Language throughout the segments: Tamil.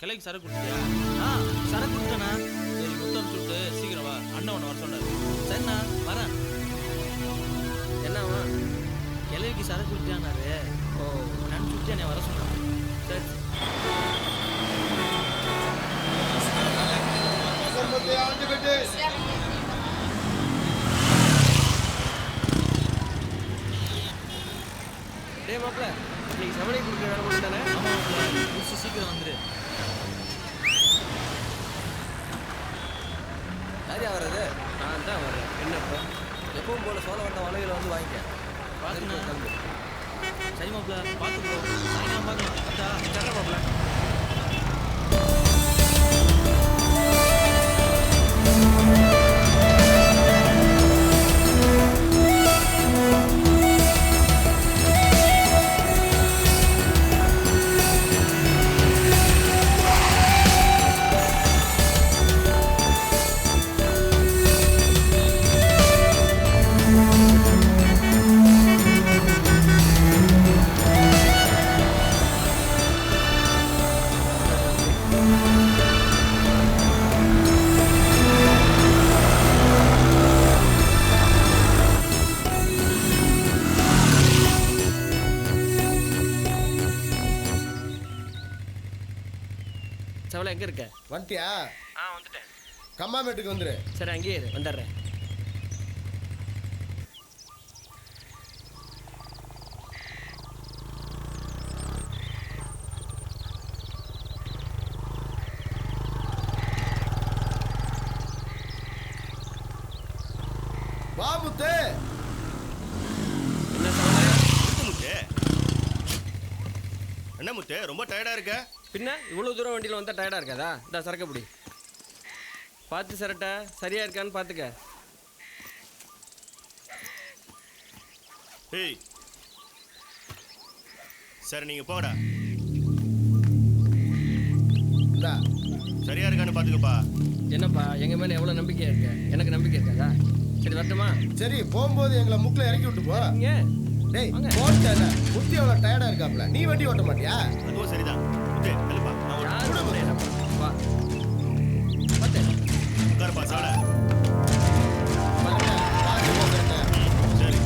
கிளைக்கு சரக்கு குடிச்சியா? சரக்கு குடிச்சேண்ணா. சரி முத்தம் சுட்டு சீக்கிரம் வா, அண்ணன் ஒன்று வர சொன்னாரு. சரிண்ணா வரேன். என்னவா கிளைக்கு சரக்கு குடிச்சானாரு? ஓ நான் சுட்டு என்னை வர சொன்னாரு. சரி டே மாப்பிள்ள, இன்னைக்கு சமணி கொடுக்குற வேலை மட்டும் தானே? முடிச்சு சீக்கிரம் வந்துரு. யாரையா வர்றது? நான் தான் வரேன். என்னப்பா எப்பவும் போல சோழ வந்த வலையில் வந்து வாங்கிக்க. பார்த்துண்ணா தம்பி. சரி மாப்பிள்ள பார்த்து போ. சாயங்காலம் பார்க்கலாம். அத்தா சரி மாப்பிள்ள. சவலை எங்கே இருக்க? வந்துட்டியா? வந்துட்டேன். கம்மாமேட்டுக்கு வந்துரு. சரி அங்கேயே இரு, வந்துடுறேன். வா முத்து. என்ன சவலை? முத்து என்ன முத்து ரொம்ப டயர்டா இருக்க? பின்ன இவ்வளோ தூரம் வண்டியில் வந்தால் டயர்டாக இருக்காதா? இந்த சரக்கு பிடி. பார்த்து சரட்டா சரியாக இருக்கான்னு பார்த்துக்க. ஏய் சரி நீங்க போங்கடா. இந்தா. சரியா இருக்கான்னு பாத்துக்கப்பா. என்னப்பா எங்கள் மேலே எவ்வளோ நம்பிக்கையாக இருக்க? எனக்கு நம்பிக்கை இருக்காதா? சரி வரட்டுமா? சரி போகும்போது எங்களை முக்கில் இறக்கி விட்டு போ. இங்கே டேய் வாங்க. போட்டேன். முத்தி எவ்வளோ டயர்டா இருக்காப்ல. நீ வண்டி ஓட்ட மாட்டியா? அதுவும் சரிதான். முத்து கழுப்பா யாரும் முடியாதப்பா. வா பார்த்து உட்காருப்பா சாட. வரேன். பார்த்து போகிறேன். சரி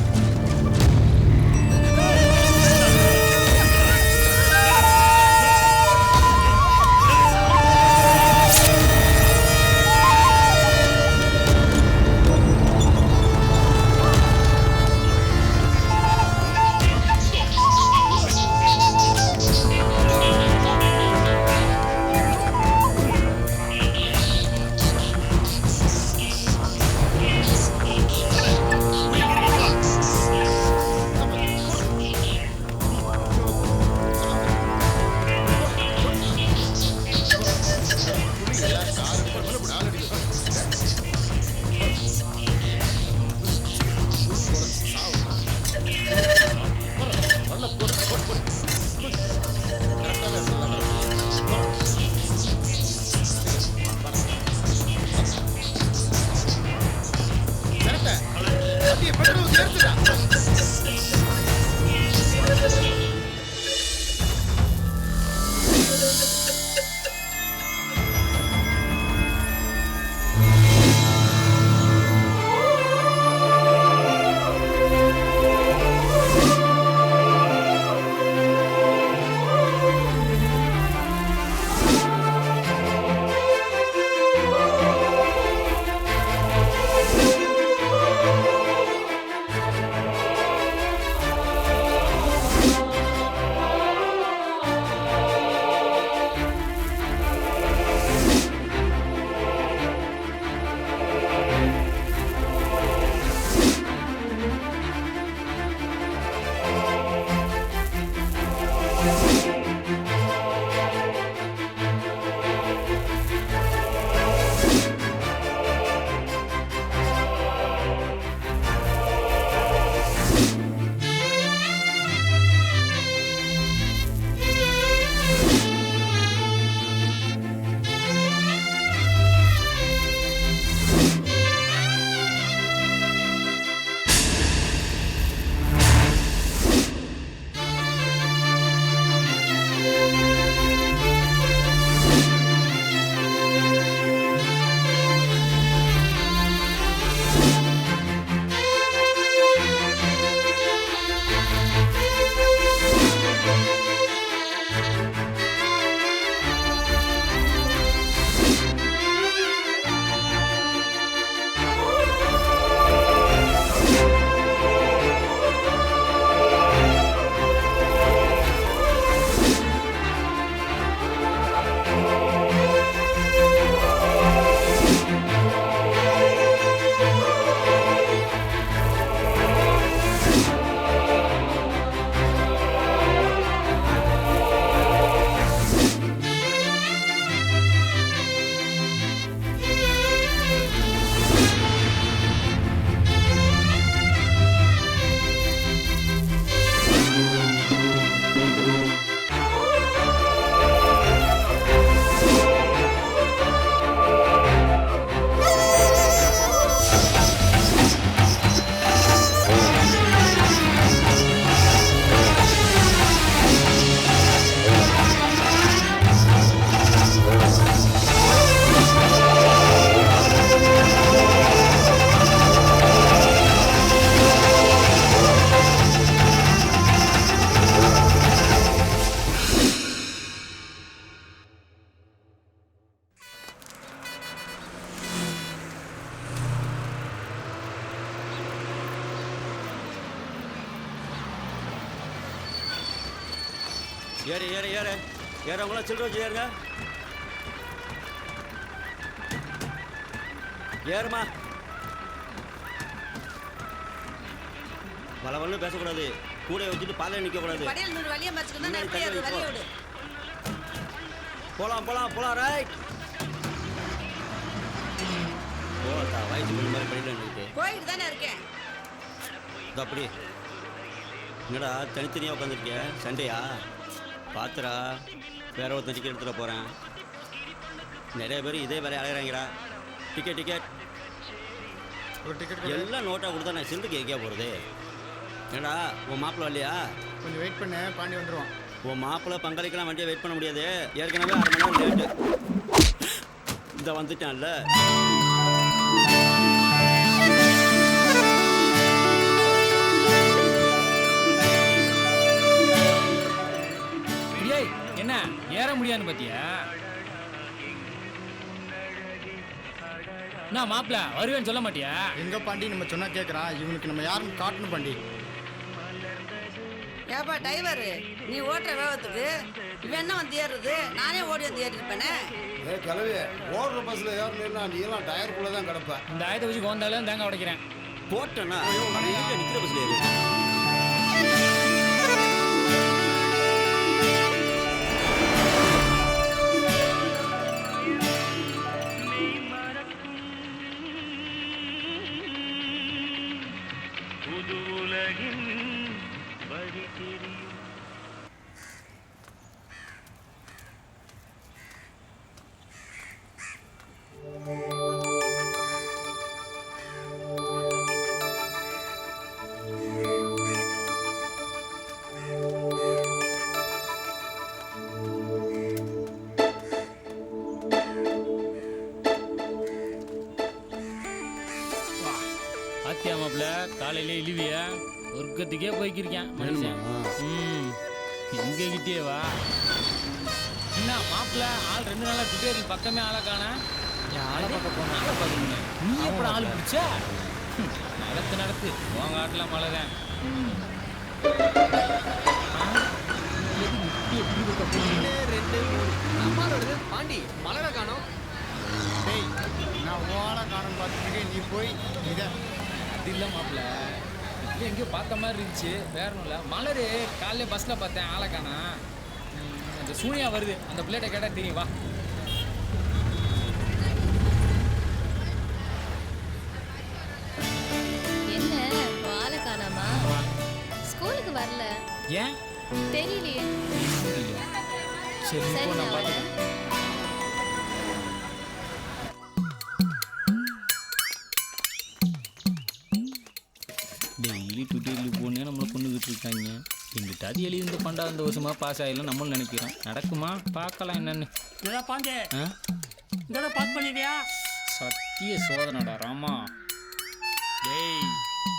ஏறு ஏறு ஏறு ஏறவங்களாம் சில்லற வச்சு ஏறுங்க. ஏறுமா. வளவல்னு பேசக்கூடாது. கூட வச்சுட்டு பாதையை நிற்கக்கூடாது. படியில் 100 வழியை மச்சுக்கணும். நான் எப்படி அது வழியை விடு. போலாம் போலாம் போலாம். ரைட். போட்டா வயசு கொஞ்சம் மாதிரி படிக்கல நின்றுட்டு. போயிட்டு தானே இருக்கேன். இது அப்படி என்னடா தனித்தனியாக உட்காந்துருக்கிய? சண்டையா? பார்த்துடா, வேற ஒருத்தன் டிக்கெட் எடுத்துகிட்டு போகிறேன். நிறைய பேர் இதே வேலையை அலைகிறாங்கடா. டிக்கெட் டிக்கெட் ஒரு டிக்கெட் எல்லாம் நோட்டாக கொடுத்தா நான் சில்லு கேட்க போகிறது. என்னடா உன் மாப்பிள்ளை வரலையா? கொஞ்சம் வெயிட் பண்ணு, பாண்டி வந்துடுவான். உன் மாப்பிள்ளை பங்காளிக்கெல்லாம் வண்டியை வெயிட் பண்ண முடியாது. ஏற்கனவே 1/2 மணி நேரம் லேட்டு. இந்த வந்துட்டான்ல. என்ன ஏற முடியாதுன்னு பாத்தியா? நான் மாப்பிள்ள வருவேன்னு சொல்ல மாட்டியா? எங்க பாண்டி நம்ம சொன்னா கேட்குறான். இவனுக்கு நம்ம யாருன்னு காட்டணும் பாண்டி. ஏப்பா டிரைவர், நீ ஓட்டுற வேகத்துக்கு இவன் என்ன வந்து ஏறுறது? நானே ஓடி வந்து ஏறிருப்பேனே. கிளவி ஓடுற பஸ்ல ஏறணும்னா நீ எல்லாம் டயருக்குள்ள தான் கிடப்ப. இந்த ஆயத்தை வச்சு கோந்தாலும் தேங்காய் உடைக்கிறேன். போட்டேன்னா நிற்கிற பஸ்ல ஏறு. ஆத்தியா மாப்பிள்ள காலையிலே இழிவியா ஒர்க்கத்துக்கே போய்க்கிருக்கேன் மனுஷன். எங்க கிட்டே வா. என்ன மாப்பிள்ள ஆள் 2 நாளா ட்விட்டரில் பக்கமே ஆளை காணா. ஆளை பார்க்க போன ஆளை பார்க்கணும். நீ எப்படி ஆள் பிடிச்சா? நடத்து உங்க ஆட்டெல்லாம் மழை தான். பாண்டி மலரை காணோம். டேய், நான் ஓலை காணும் பார்த்துட்டு நீ போய் இதை அது இல்லை மாப்பிள்ள, இது எங்கேயோ பார்த்த மாதிரி இருந்துச்சு. வேற ஒன்றும் இல்லை. மலர் காலையில பஸ்ஸில் பார்த்தேன் ஆளை காணா. அந்த சூனியா வருது, அந்த பிள்ளைகிட்ட கேட்டால் தெரியும். வா. என்ன ஆளை காணாமா? ஸ்கூலுக்கு வரல. ஏன் தெரியலையே. சரி சரி இப்போ நான் நான் பார்த்து வரேன். டெய்லி ட்விட்டரில் போனே நம்மளை கொண்டுகிட்டு இருக்காங்க. எங்கிட்டாவது எழுதி இந்த 12 வருஷமாக பாஸ் ஆகிடலாம் நம்மளும் நினைக்கிறோம். நடக்குமா பார்க்கலாம் என்னன்னு. இதெல்லாம் பாஞ்சே ஆ இதெல்லாம் பாஸ் பண்ணிட்டியா? சத்திய சோதனடா ராமா. டேய்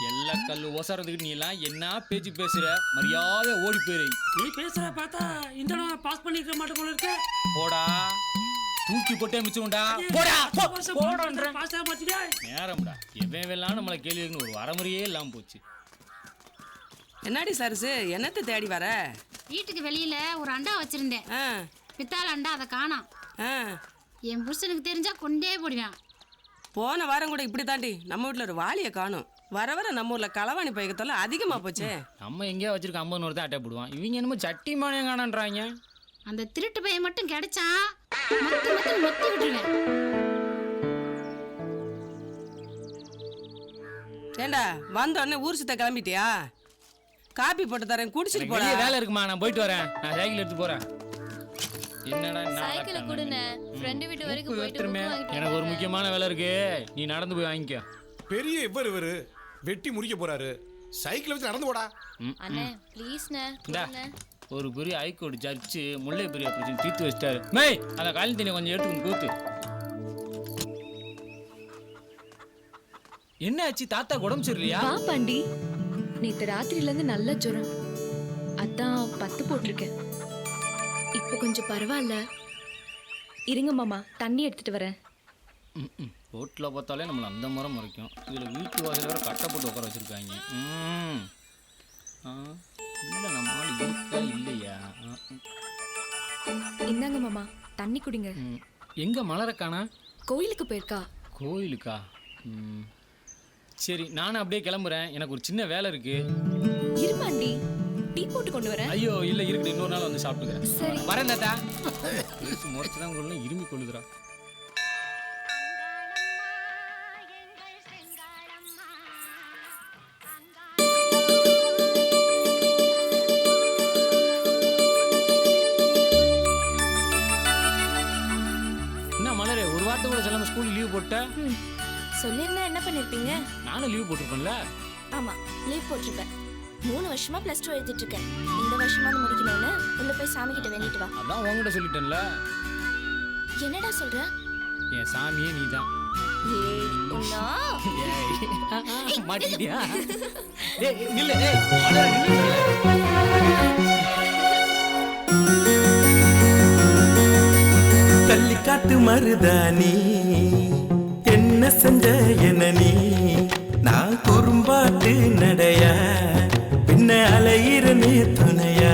எல்லா கல் ஒசறதுக்கு நீ எல்லாம் என்ன பேச்சு பேசுற? மரியாதை ஓடி போயிரு. நீ பேசுற பார்த்தா இந்த தடவை பாஸ் பண்ணிக்க மாட்டேன் போல இருக்க. போடா தூக்கி போட்டே மிச்சம்டா. போடா போடன்றேன். பாஸ் ஆக மாட்டியா? நேரம்டா எவன் வெல்லாம் நம்மளை கேள்விக்குன்னு ஒரு வரமுறையே இல்லாமல் போச்சு. என்னடி சரசு, என்னத்தை தேடி வர? வீட்டுக்கு வெளியில ஒரு அண்டா வச்சிருந்தேன். ஆ பித்தாள அண்டா, அதை காணோம். ஆ என் புருஷனுக்கு தெரிஞ்சா கொண்டே போடுவேன். போன வாரம் கூட இப்படி தாண்டி நம்ம வீட்டில் ஒரு வாளியை காணும். வர வர நம்ம ஊரில் களவாணி பயக்கத்தால அதிகமாக போச்சே. நம்ம எங்கேயா வச்சிருக்க 50 தான் அட்டை போடுவான். இவங்க என்னமோ சட்டி மானியம் காணன்றாங்க. அந்த திருட்டு பையன் மட்டும் கிடைச்சா மொத்தி விட்டுருவேன். ஏண்டா வந்த உடனே ஊர் சுத்த கிளம்பிட்டியா? காப்பி போட்டு தரேன், குடிச்சிட்டு எனக்கு போடா. வெளியே வேலை இருக்குமா, நான் போயிட்டு வரேன். நான் சைக்கிள் எடுத்து போறேன். என்னடா சைக்கிளை கொடுண்ணே, ஃப்ரெண்டு வீட்டு வரைக்கும் போயிட்டு திரும்ப எனக்கு ஒரு முக்கியமான வேலை இருக்கு. நீ நடந்து போய் வாங்கிக்கோ. பெரிய இவரு வெட்டி முடிக்க போறாரு. சைக்கிள் வச்சு நடந்து போடா. அண்ணே ப்ளீஸ்ண்ணே. இந்தா ஒரு பெரிய ஹைகோர்ட் ஜட்ஜு முல்லை பெரிய பிரச்சனை தீர்த்து வச்சிட்டாரு. மேய் அந்த காலி தண்ணி கொஞ்சம் எடுத்துக்கணும் கூத்து. என்ன ஆச்சு? தாத்தா உடம்பு சரியில்லையா? வா பாண்டி, நேத்து ராத்திரில இருந்து நல்ல ஜுரம். அதான் 10 போட்டிருக்கேன். இப்போ கொஞ்சம் பரவாயில்ல. இருங்க மாமா, தண்ணி எடுத்துட்டு வரேன். ரோட்டில் பார்த்தாலே நம்மளை அந்த முறை முறைக்கும். இதில் வீட்டு வாசல் வேறு கட்டை போட்டு உட்கார வச்சுருக்காங்க. இல்லை நம்ம ஆள் இருக்கா இல்லையா? இந்தாங்க மாமா தண்ணி குடிங்க. எங்கே மலரக்கானா? கோயிலுக்கு போயிருக்கா. கோயிலுக்கா? சரி நானும் அப்படியே கிளம்புறேன், எனக்கு ஒரு சின்ன வேலை இருக்கு. இருமாண்டி டீ போட்டு கொண்டு வரேன். ஐயோ இல்லை இருக்கட்டும், இன்னொரு நாள் வந்து சாப்பிட்டுக்கிறேன். சரி வரேன் தாத்தா. முறைச்சு தான் கொள்ளணும், இருமி கொள்ளுதுரா. என்ன மலரே, ஒரு வார்த்தை கூட சொல்லாம ஸ்கூல் லீவ் போட்ட? சொல்லிருந்தா என்ன பண்ணிருப்பீங்க? நானும் லீவ் போட்டிருப்பேன்ல. ஆமா லீவ் போட்டிருப்பேன். 3 வருஷமா +2 எழுதிட்டு இருக்கேன். இந்த வருஷமா முடிக்கணும்னு உள்ள போய் சாமி கிட்ட வேண்டிட்டு வா. அதான் உங்ககிட்ட சொல்லிட்டேன்ல. என்னடா சொல்ற? என் சாமியே நீதான். ஏய் உன்னா மாட்டிக்கிட்டியா? ஏய் நில்லு, ஏய் மலரே நில்லு. கள்ளிக்காட்டு மருதானி என்ன செஞ்ச என்ன நீ, நான் குறும்பாட்டு நடையா பின்ன அலையிறனே துணையா.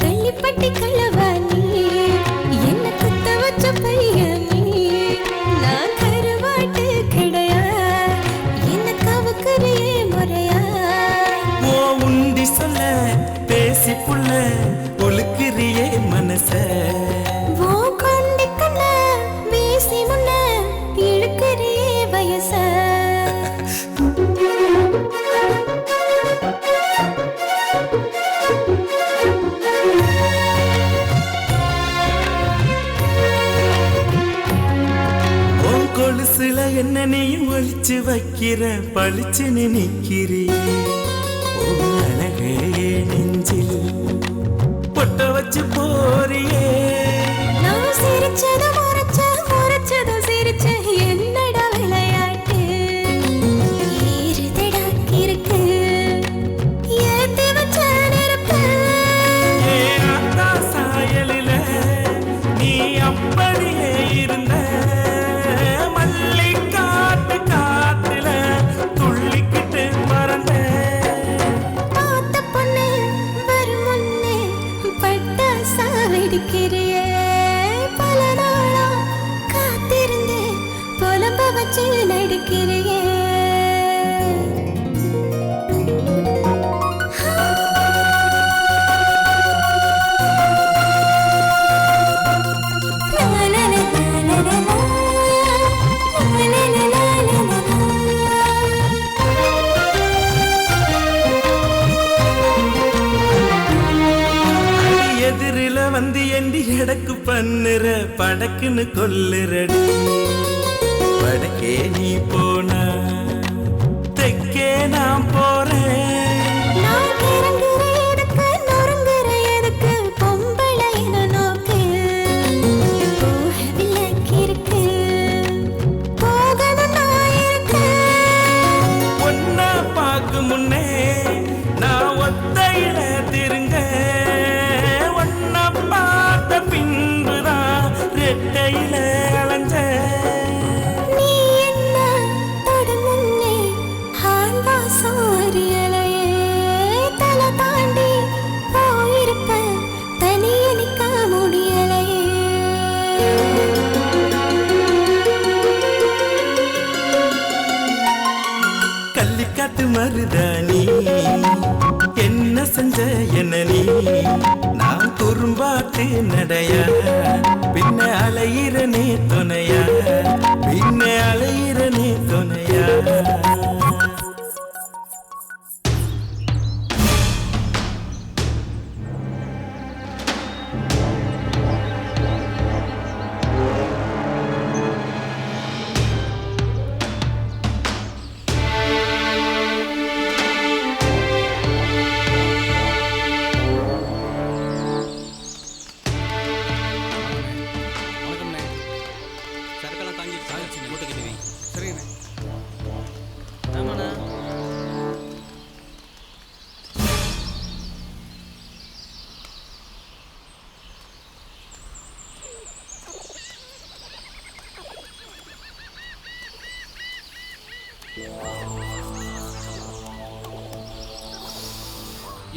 கள்ளிப்பட்டி கள்ளவாணி என்ன குத்த வச்ச பையன் நீ, நான் கருவாட்டு கிடையா என்ன கவுக்குறியே முறையா. ஓ உண்டி சொல்ல பேசி புள்ள ஒழுக்குறியே மனச. கொலுசுல என்ன நீயும் ஒழிச்சு வைக்கிற பழிச்சுன்னு நிக்கிறியே. அழகே நெஞ்சில் பொட்ட வச்சு போறியே. நான் சிரிச்சது முறைச்சது சிரிச்ச என்னடா விளையாட்டு. ஏறுதடா இருக்கு ஏத்தி வச்ச நெருப்பு. ஏன்னா சாயலில நீ அப்படியே இருந்த மல்லிக்காட்டு காத்துல துள்ளிக்கிட்டு மறந்த. பார்த்த பொண்ணு வரும் முன்னே பட்டாசா வெடிக்கிறியே. பல நாளா காத்திருந்தேன் புலம்ப வச்சு நடிக்கிறியே. எதிரில வந்து எண்டி எடக்கு பண்ணுற படக்குன்னு கொல்லுறடி. வடக்கே நீ போனா தெற்கே நான் போறேன். ஒன்னா பார்க்க முன்னே நான் ஒத்தையில திருங்க. ஒன்னா பார்த்த பின்புதான் ரெட்டையில அலைஞ்ச. நீ என்ன தொடு முன்னே ஆழ்வா சாரியலையே. தலை தாண்டி போயிருப்ப தனியே நிற்க முடியலையே. கள்ளிக்காட்டு மருதானி என்ன செஞ்ச என்ன நீ, நான் குறும்பாட்டு நடையா பின்ன அலையிறனே துணையா பின்ன அலையிறனே துணையா. சரக்கெல்லாம் காஞ்சிருச்சு, மூட்டை கட்டி வை. சரிங்கண்ணே. ஆமாண்ணா.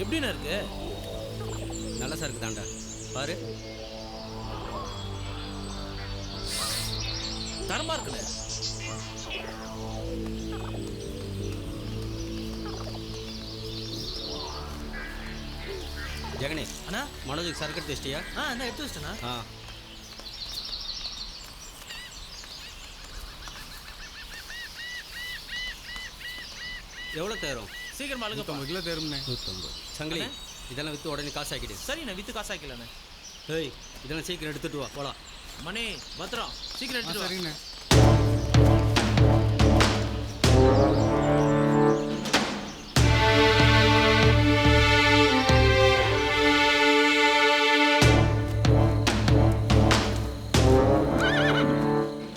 எப்படிண்ணா இருக்கு? நல்ல சரக்கு தாண்டா, பாரு. தரமா இருக்குண்ணே. ஜெகனே அண்ணா, மனோஜுக்கு சரக்கு எடுத்து வச்சிட்டியா? என்ன எடுத்து வச்சிட்டேண்ணா. எவ்வளோ தேரும்? சீக்கிரமா அழுங்க. 150 கிலோ தேரும்ண்ணே. 150. சங்கிலி, இதெல்லாம் விற்று உடனே காசு ஆக்கிடு. சரிண்ணே, வித்து காசு ஆக்கலண்ணே. ஏய், இதெல்லாம் சீக்கிரம் எடுத்துட்டு வா, போலாம். மணி பத்திரம், சீக்கிரம் எடுத்துட்டு வா. சரிண்ணே.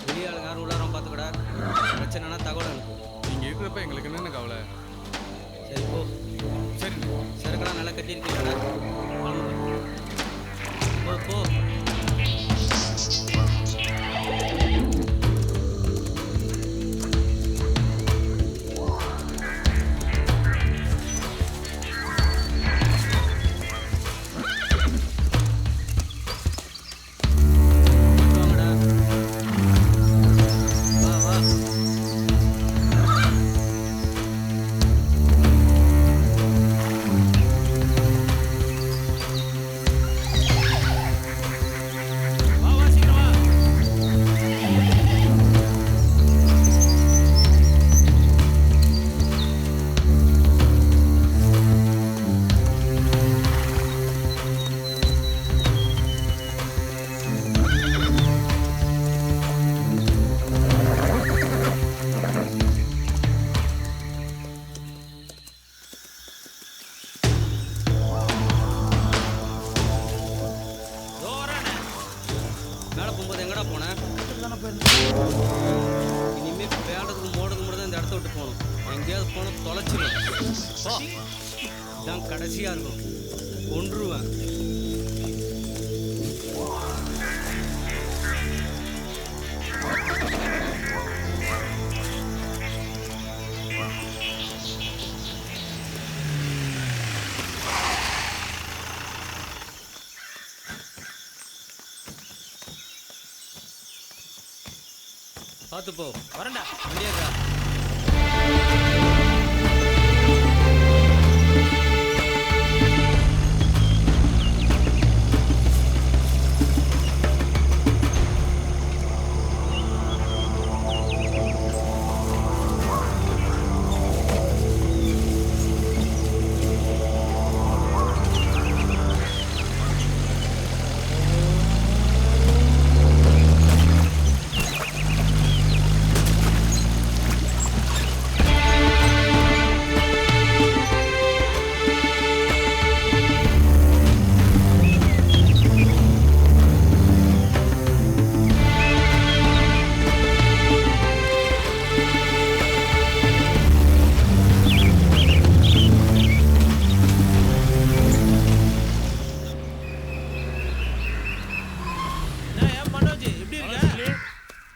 வெளியாளுங்க யாரும் உள்ளாரம் பார்த்துக்கடா. பிரச்சனைனா தகவல் அனுப்பு. நீங்க இருக்கிறப்ப எங்களுக்கு என்னென்ன கவலை? சரி போ. சரிண்ணே. சரக்கெல்லாம் நல்லா கட்டியிருக்கீங்கடா. போ போ. மேலே போகும்போது எங்கடா போனேன்? இனிமேல் வேண்டதுக்கு மோடுக்கு மட்டும் தான் இந்த இடத்த விட்டு போகணும். எங்கேயாவது போன தொலைச்சிடும். இதான் கடைசியாக இருக்கும். கொன்றுவேன். பார்த்து போ. வரண்டா. வண்டியாக்கா.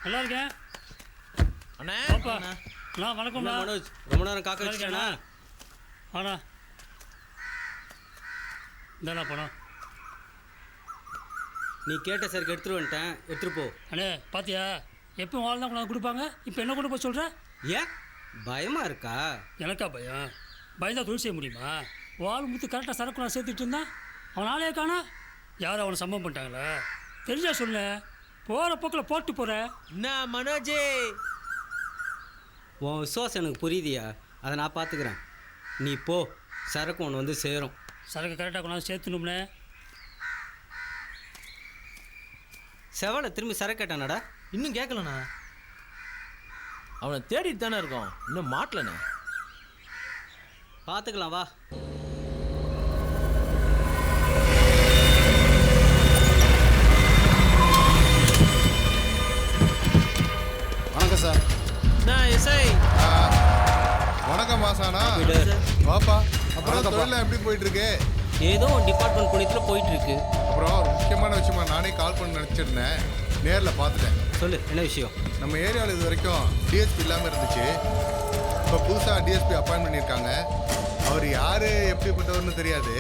நல்லா இருக்கேன் அண்ணே. பாப்பா நான் வணக்கம்ண்ணா. மனோஜ், ரொம்ப நேரம் காக்க வச்சுட்டேனா? ஆண்ணா இந்தாண்ணா பணம். நீ கேட்ட சருக்கு எடுத்துட்டு வந்துட்டேன். எடுத்துட்டு போ. அண்ணே பாத்தியா, எப்பவும் வாழ் தான் கொண்டாந்து கொடுப்பாங்க. இப்போ என்ன கொண்டு போய் சொல்கிற? ஏன் பயமா இருக்கா? எனக்கா பயம்? பயந்தா தொழில் செய்ய முடியுமா? வாழ் முத்து கரெக்டாக சரக்கு நான் சேர்த்துட்டு இருந்தான். அவன் ஆளையே காணா. யாரும் அவனை சம்பவம் பண்ணிட்டாங்களா? தெரிஞ்சா சொல்லு. போகிற போக்கில் போட்டு போகிறேன். என்ன மனோஜே, உன் விசுவாசம் எனக்கு புரியுதியா? அதை நான் பார்த்துக்கிறேன். நீ போ. சரக்கு ஒன்று வந்து சேரும். சரக்கு கரெக்டாக கொண்டாந்து சேர்த்துணும்னே. செவலை திரும்பி சரக்கு கேட்டானடா? இன்னும் கேட்கலண்ணா. அவனை தேடிட்டு தானே இருக்கோம், இன்னும் மாட்டலண்ணே. பார்த்துக்கலாம் வா. வணக்கம் சார். நான் எஸ்ஐ. வணக்கம் மாசானா. வாப்பா. அப்புறம் தொழில எப்படி போயிட்டு இருக்கு? ஏதோ டிபார்ட்மெண்ட் புனியத்தில் போயிட்டு இருக்கு. அப்புறம் ஒரு முக்கியமான விஷயமா நானே கால் பண்ண நினச்சிருந்தேன். நேரில் பார்த்துட்டேன். சொல்லு, என்ன விஷயம்? நம்ம ஏரியாவில் இது வரைக்கும் டிஎஸ்பி இல்லாமல் இருந்துச்சு. இப்போ புதுசாக டிஎஸ்பி அப்பாயின்ட் பண்ணியிருக்காங்க. அவர் யாரு எப்படிப்பட்டவர்னு தெரியாது.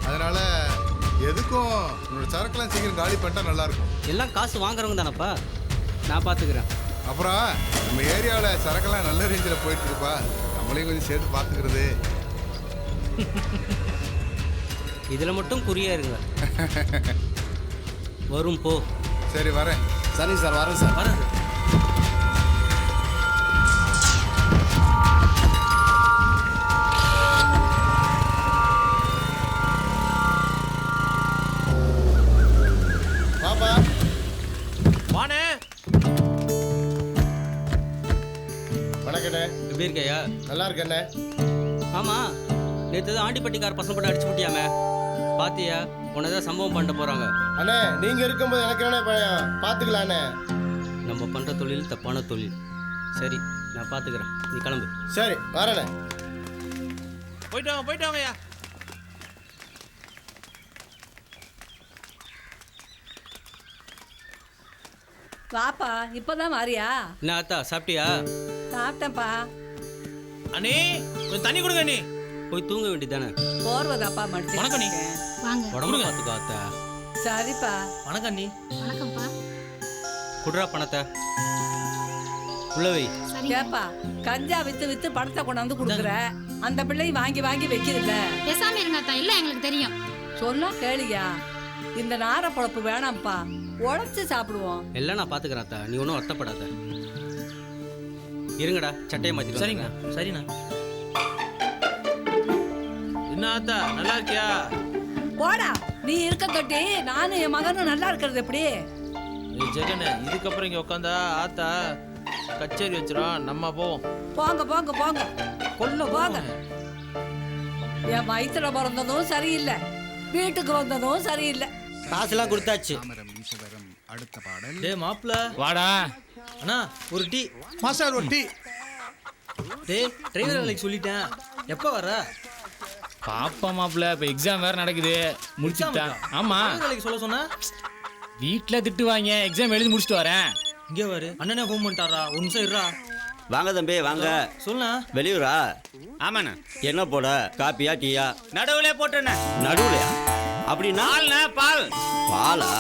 அதனால எதுக்கும் உன்னோட சரக்குலாம் சீக்கிரம் காலி பண்ணிட்டா நல்லா இருக்கும். எல்லாம் காசு வாங்குறவங்க தானப்பா, நான் பார்த்துக்கிறேன். அப்புறம் நம்ம ஏரியாவில் சரக்கெல்லாம் நல்ல ரேஞ்சில் போயிட்டு இருப்பா, நம்மளையும் கொஞ்சம் சேர்த்து பார்த்துக்கிறது. இதில் மட்டும் குறியா இருங்க. வரும் போ. சரி வரேன். சரிங்க சார், வரேன் சார். வரேன். பாப்பா வானே. வணக்கண்ணே. எப்படி இருக்கையா? நல்லா இருக்கண்ணே. ஆமாம், நேற்று தான் ஆண்டிப்பட்டிக்கார பசங்க போட்டு அடிச்சு விட்டியாமே, பாத்தியா? உன்னதான் சம்பவம் பண்ணிட்டு போகிறாங்க. அண்ணே நீங்கள் இருக்கும்போது எனக்கு என்ன பயம், பார்த்துக்கலாண்ணே. நம்ம பண்ணுற தொழில் தப்பான தொழில். சரி, நான் பார்த்துக்கிறேன், நீ கிளம்பு. சரி வரேண்ணே. போயிட்டு வாங்கய்யா. வாப்பா, இப்பதான் வாரியா? என்ன அத்தா, சாப்பிட்டியா? சாப்பிட்டேன்ப்பா. அண்ணே கொஞ்சம் தண்ணி கொடுங்க அண்ணே. போய் தூங்க வேண்டியதானே? போர்வதாப்பா மடிச்சு. வணக்கம் நீ. வாங்க. உடம்பு பார்த்துக்கோ அத்தா. சரிப்பா. வணக்கம் அண்ணி. வணக்கம்ப்பா. குடுறா பணத்தை உள்ளவை. கேப்பா, கஞ்சா வித்து வித்து பணத்தை கொண்டாந்து கொடுக்குற, அந்த பிள்ளை வாங்கி வாங்கி வைக்கிறதில்ல. பேசாம இருங்க அத்தா, இல்ல எங்களுக்கு தெரியும். சொன்னா கேளியா? இந்த நார பொழப்பு வேணாம்ப்பா, உழைச்சு சாப்பிடுவோம். எல்லாம் நான் பார்த்துக்கிறேன் அத்தா, நீ ஒன்றும் வருத்தப்படாத. இருங்கடா, சட்டையை மாற்றிட்டு. சரிங்கண்ணா. சரிண்ணா. என்ன ஆத்தா, நல்லா இருக்கியா? போடா, நீ இருக்க தொட்டி நானும் என் மகனும் நல்லா இருக்கிறது எப்படி? ஜெகனே, இதுக்கப்புறம் இங்க உட்காந்தா ஆத்தா கச்சேரி வச்சிரும். நம்ம போவோம். போங்க போங்க போங்க, கொல்ல போங்க. என் வயிற்றுல பிறந்ததும் சரியில்லை, வீட்டுக்கு வந்ததும் சரியில்லை. காசுலாம் கொடுத்தாச்சு. டேய் மாப்ள, வாடா. அண்ணா ஒரு டீ. மாஸ்டர் ஒரு டீ. டேய் டிரைவர் வேலைக்கு சொல்லிட்டேன், எப்போ வர? பாப்பா மாப்பிள்ள, இப்போ எக்ஸாம் வேற நடக்குது, முடிச்சுட்டான். ஆமா, டிரைவர் வேலைக்கு சொல்ல சொன்னா வீட்டில் திட்டுவாங்க, எக்ஸாம் எழுதி முடிச்சுட்டு வரேன். இங்கே வரு. அண்ணனே ஃபோன் பண்ணிட்டாரா? ஒரு நிமிஷம் இருடா. வாங்க தம்பி வாங்க. சொல்லுண்ணா. வெளியூரா? ஆமாண்ணா. என்ன போட, காப்பியா டீயா? நடுவுல போட்டேண்ணே. நடுவுலையா? அப்படின்னா பால். பாலா?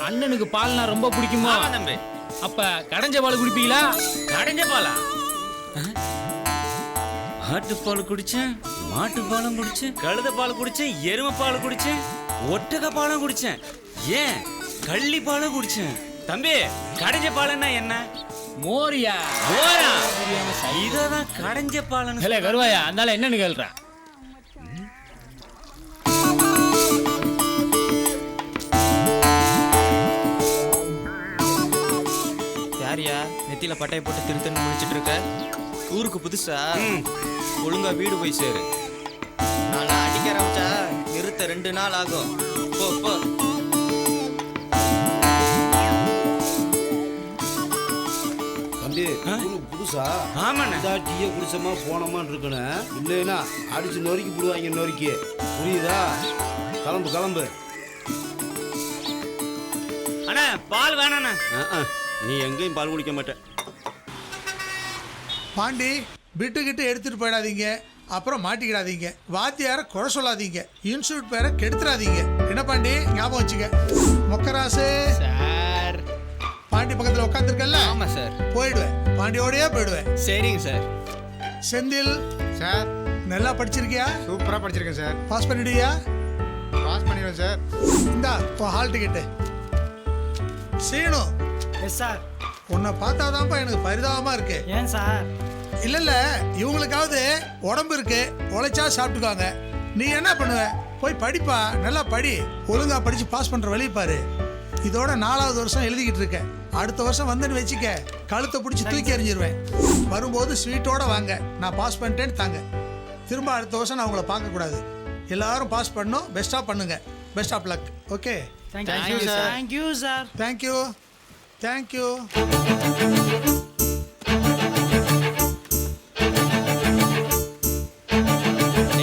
அண்ணனுக்கு பால்னா ரொம்ப பிடிக்குமா தம்பி? அப்ப கடைஞ்ச பால் குடிப்பீங்களா? கடைஞ்ச பாலா? ஆட்டுப்பால் குடிச்சேன், மாட்டுப்பாலும் குடிச்சேன், கழுத பால் குடிச்சேன், எருமை பால் குடிச்சேன், ஒட்டக பாலும் குடிச்சேன், ஏன் கள்ளி பாலும் குடிச்சேன். தம்பி, கடைஞ்ச பாலுன்னா என்ன? மோரியா? மோரா? இதான் கடைஞ்ச பாலுன்னு. இல்ல கருவாயா, அதனால என்னன்னு கேள்றேன். யாரியா நெத்தியில பட்டையை போட்டு திருத்தன்னு முடிச்சிட்டு இருக்க? ஊருக்கு புதுசா? ஒழுங்கா வீடு போய் சேரு. நான் அடிக்க ஆரம்பிச்சா நிறுத்த 2 நாள் ஆகும். போ போ. தம்பி, புதுசா? ஆமாண்ணே. டீயை குடிச்சோமா போனோமான்னு இருக்கணும், இல்லைன்னா அடிச்சு நொறுக்கி போடுவாங்க. நொறுக்கி புரியுதா? கிளம்பு கிளம்பு. அண்ணா பால் வேணாண்ணே. நீ எங்கேயும் பால் குடிக்க மாட்டேன். பாண்டி, விட்டுக்கிட்டு எடுத்துட்டு போயிடாதீங்க, அப்புறம் மாட்டிக்கிடாதீங்க. வாத்தியார குறை சொல்லாதீங்க, இன்ஸ்டியூட் பேரை கெடுத்துடாதீங்க. என்ன பாண்டி, ஞாபகம் வச்சுக்க. மொக்கராசு சார். பாண்டி பக்கத்தில் உட்காந்துருக்கல? ஆமா சார். போயிடுவேன், பாண்டியோடய போயிடுவேன். சரிங்க சார். செந்தில் சார். நல்லா படிச்சிருக்கியா? சூப்பராக படிச்சிருக்கேன் சார். பாஸ் பண்ணிடுவியா? பாஸ் பண்ணிடுவேன் சார். இந்தா இப்போ hall ticket. Seenu. Yes sir. உன்னை பார்த்தாதான்ப்பா எனக்கு பரிதாபமாக இருக்கு. ஏன் சார்? இல்ல இவங்களுக்காவது உடம்பு இருக்கு, உழைச்சா சாப்பிட்டுக்காங்க. நீ என்ன பண்ணுவ? போய் படிப்பா, நல்லா படி, ஒழுங்கா படிச்சு பாஸ் பண்ற வழி பாரு. இதோட 4வது வருஷம் எழுதிக்கிட்டு இருக்கேன். அடுத்த வருஷம் வந்தேன்னு வச்சுக்க, கழுத்தை பிடிச்சி தூக்கி எறிஞ்சிருவேன். வரும்போது ஸ்வீட்டோட வாங்க, நான் பாஸ் பண்ணிட்டேன்னு தாங்க. திரும்ப அடுத்த வருஷம் நான் உங்களை பார்க்கக்கூடாது. எல்லாரும் பாஸ் பண்ணணும், பெஸ்ட்டாக பண்ணுங்க. Best of luck. Okay, thank you sir. Thank you sir. Thank you thank you.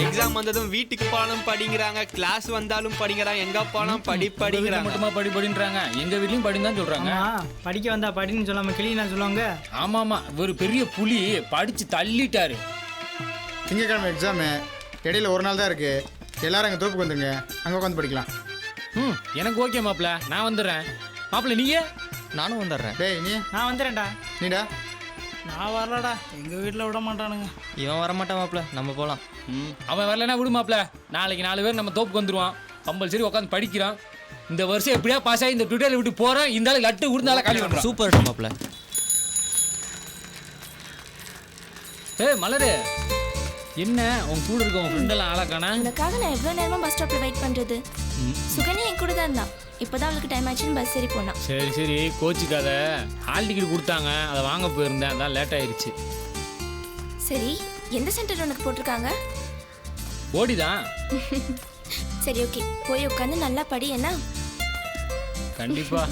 Exam வந்ததும் வீட்டுக்கு போனாலும் படிங்கிறாங்க, கிளாஸ் வந்தாலும் படிங்கிறாங்க, எங்க போனாலும் படிங்கிறாங்க. மட்டுமா படின்றாங்க, எங்க வீட்லயும் படின்னு தான் சொல்றாங்க. படிக்க வந்தா படின்னு சொல்லாம கிளீனா சொல்லுவாங்க. ஆமாமா, ஒரு பெரிய புலி படிச்சு தள்ளிட்டாரு. திங்கக்கிழமை எக்ஸாமு, இடையில ஒரு நாள் தான் இருக்குது. எல்லாரும் எங்கள் தோப்புக்கு வந்துருங்க, அங்கே உட்காந்து படிக்கலாம். ம் எனக்கு ஓகே மாப்பிள்ள, நான் வந்துடுறேன். மாப்பிள்ள நீங்கள்? நானும் வந்துடுறேன். டேய் நீ? நான் வந்துடுறேன்டா. நீடா? நான் வரலடா, எங்கள் வீட்டில் விட மாட்டானுங்க. இவன் வரமாட்டான் மாப்பிள்ள, நம்ம போகலாம். அவன் வரலன்னா விடு மாப்பிள்ள. நாளைக்கு 4 பேர் நம்ம தோப்புக்கு வந்துடுவான். கம்பல்சரி உட்காந்து படிக்கிறான். இந்த வருஷம் எப்படியா பாஸ் ஆகி இந்த ட்விட்டரில் விட்டு போகிறோம். இந்த ஆள் லட்டு விடுந்தாலும் காலி பண்ணுறோம். சூப்பர் மாப்பிள்ள. மலரு, என்ன உன் கூட இருக்க உன் ஃப்ரெண்டெல்லாம் ஆளாக்கானா? உனக்காக நான் எவ்வளோ நேரமாக பஸ் ஸ்டாப்பில் வெயிட் பண்ணுறது. சுகன்யா என் கூட தான் இருந்தான். இப்போதான் அவளுக்கு டைம் ஆச்சுன்னு பஸ் ஏறி போனான். சரி சரி கோச்சிக்காத. ஹால் டிக்கெட் கொடுத்தாங்க, அதை வாங்க போயிருந்தேன், அதான் லேட் ஆயிடுச்சு. சரி, எந்த சென்டர் உனக்கு போட்டிருக்காங்க? ஓடிதான். சரி ஓகே, போய் உட்காந்து நல்லா படி. என்ன? கண்டிப்பா.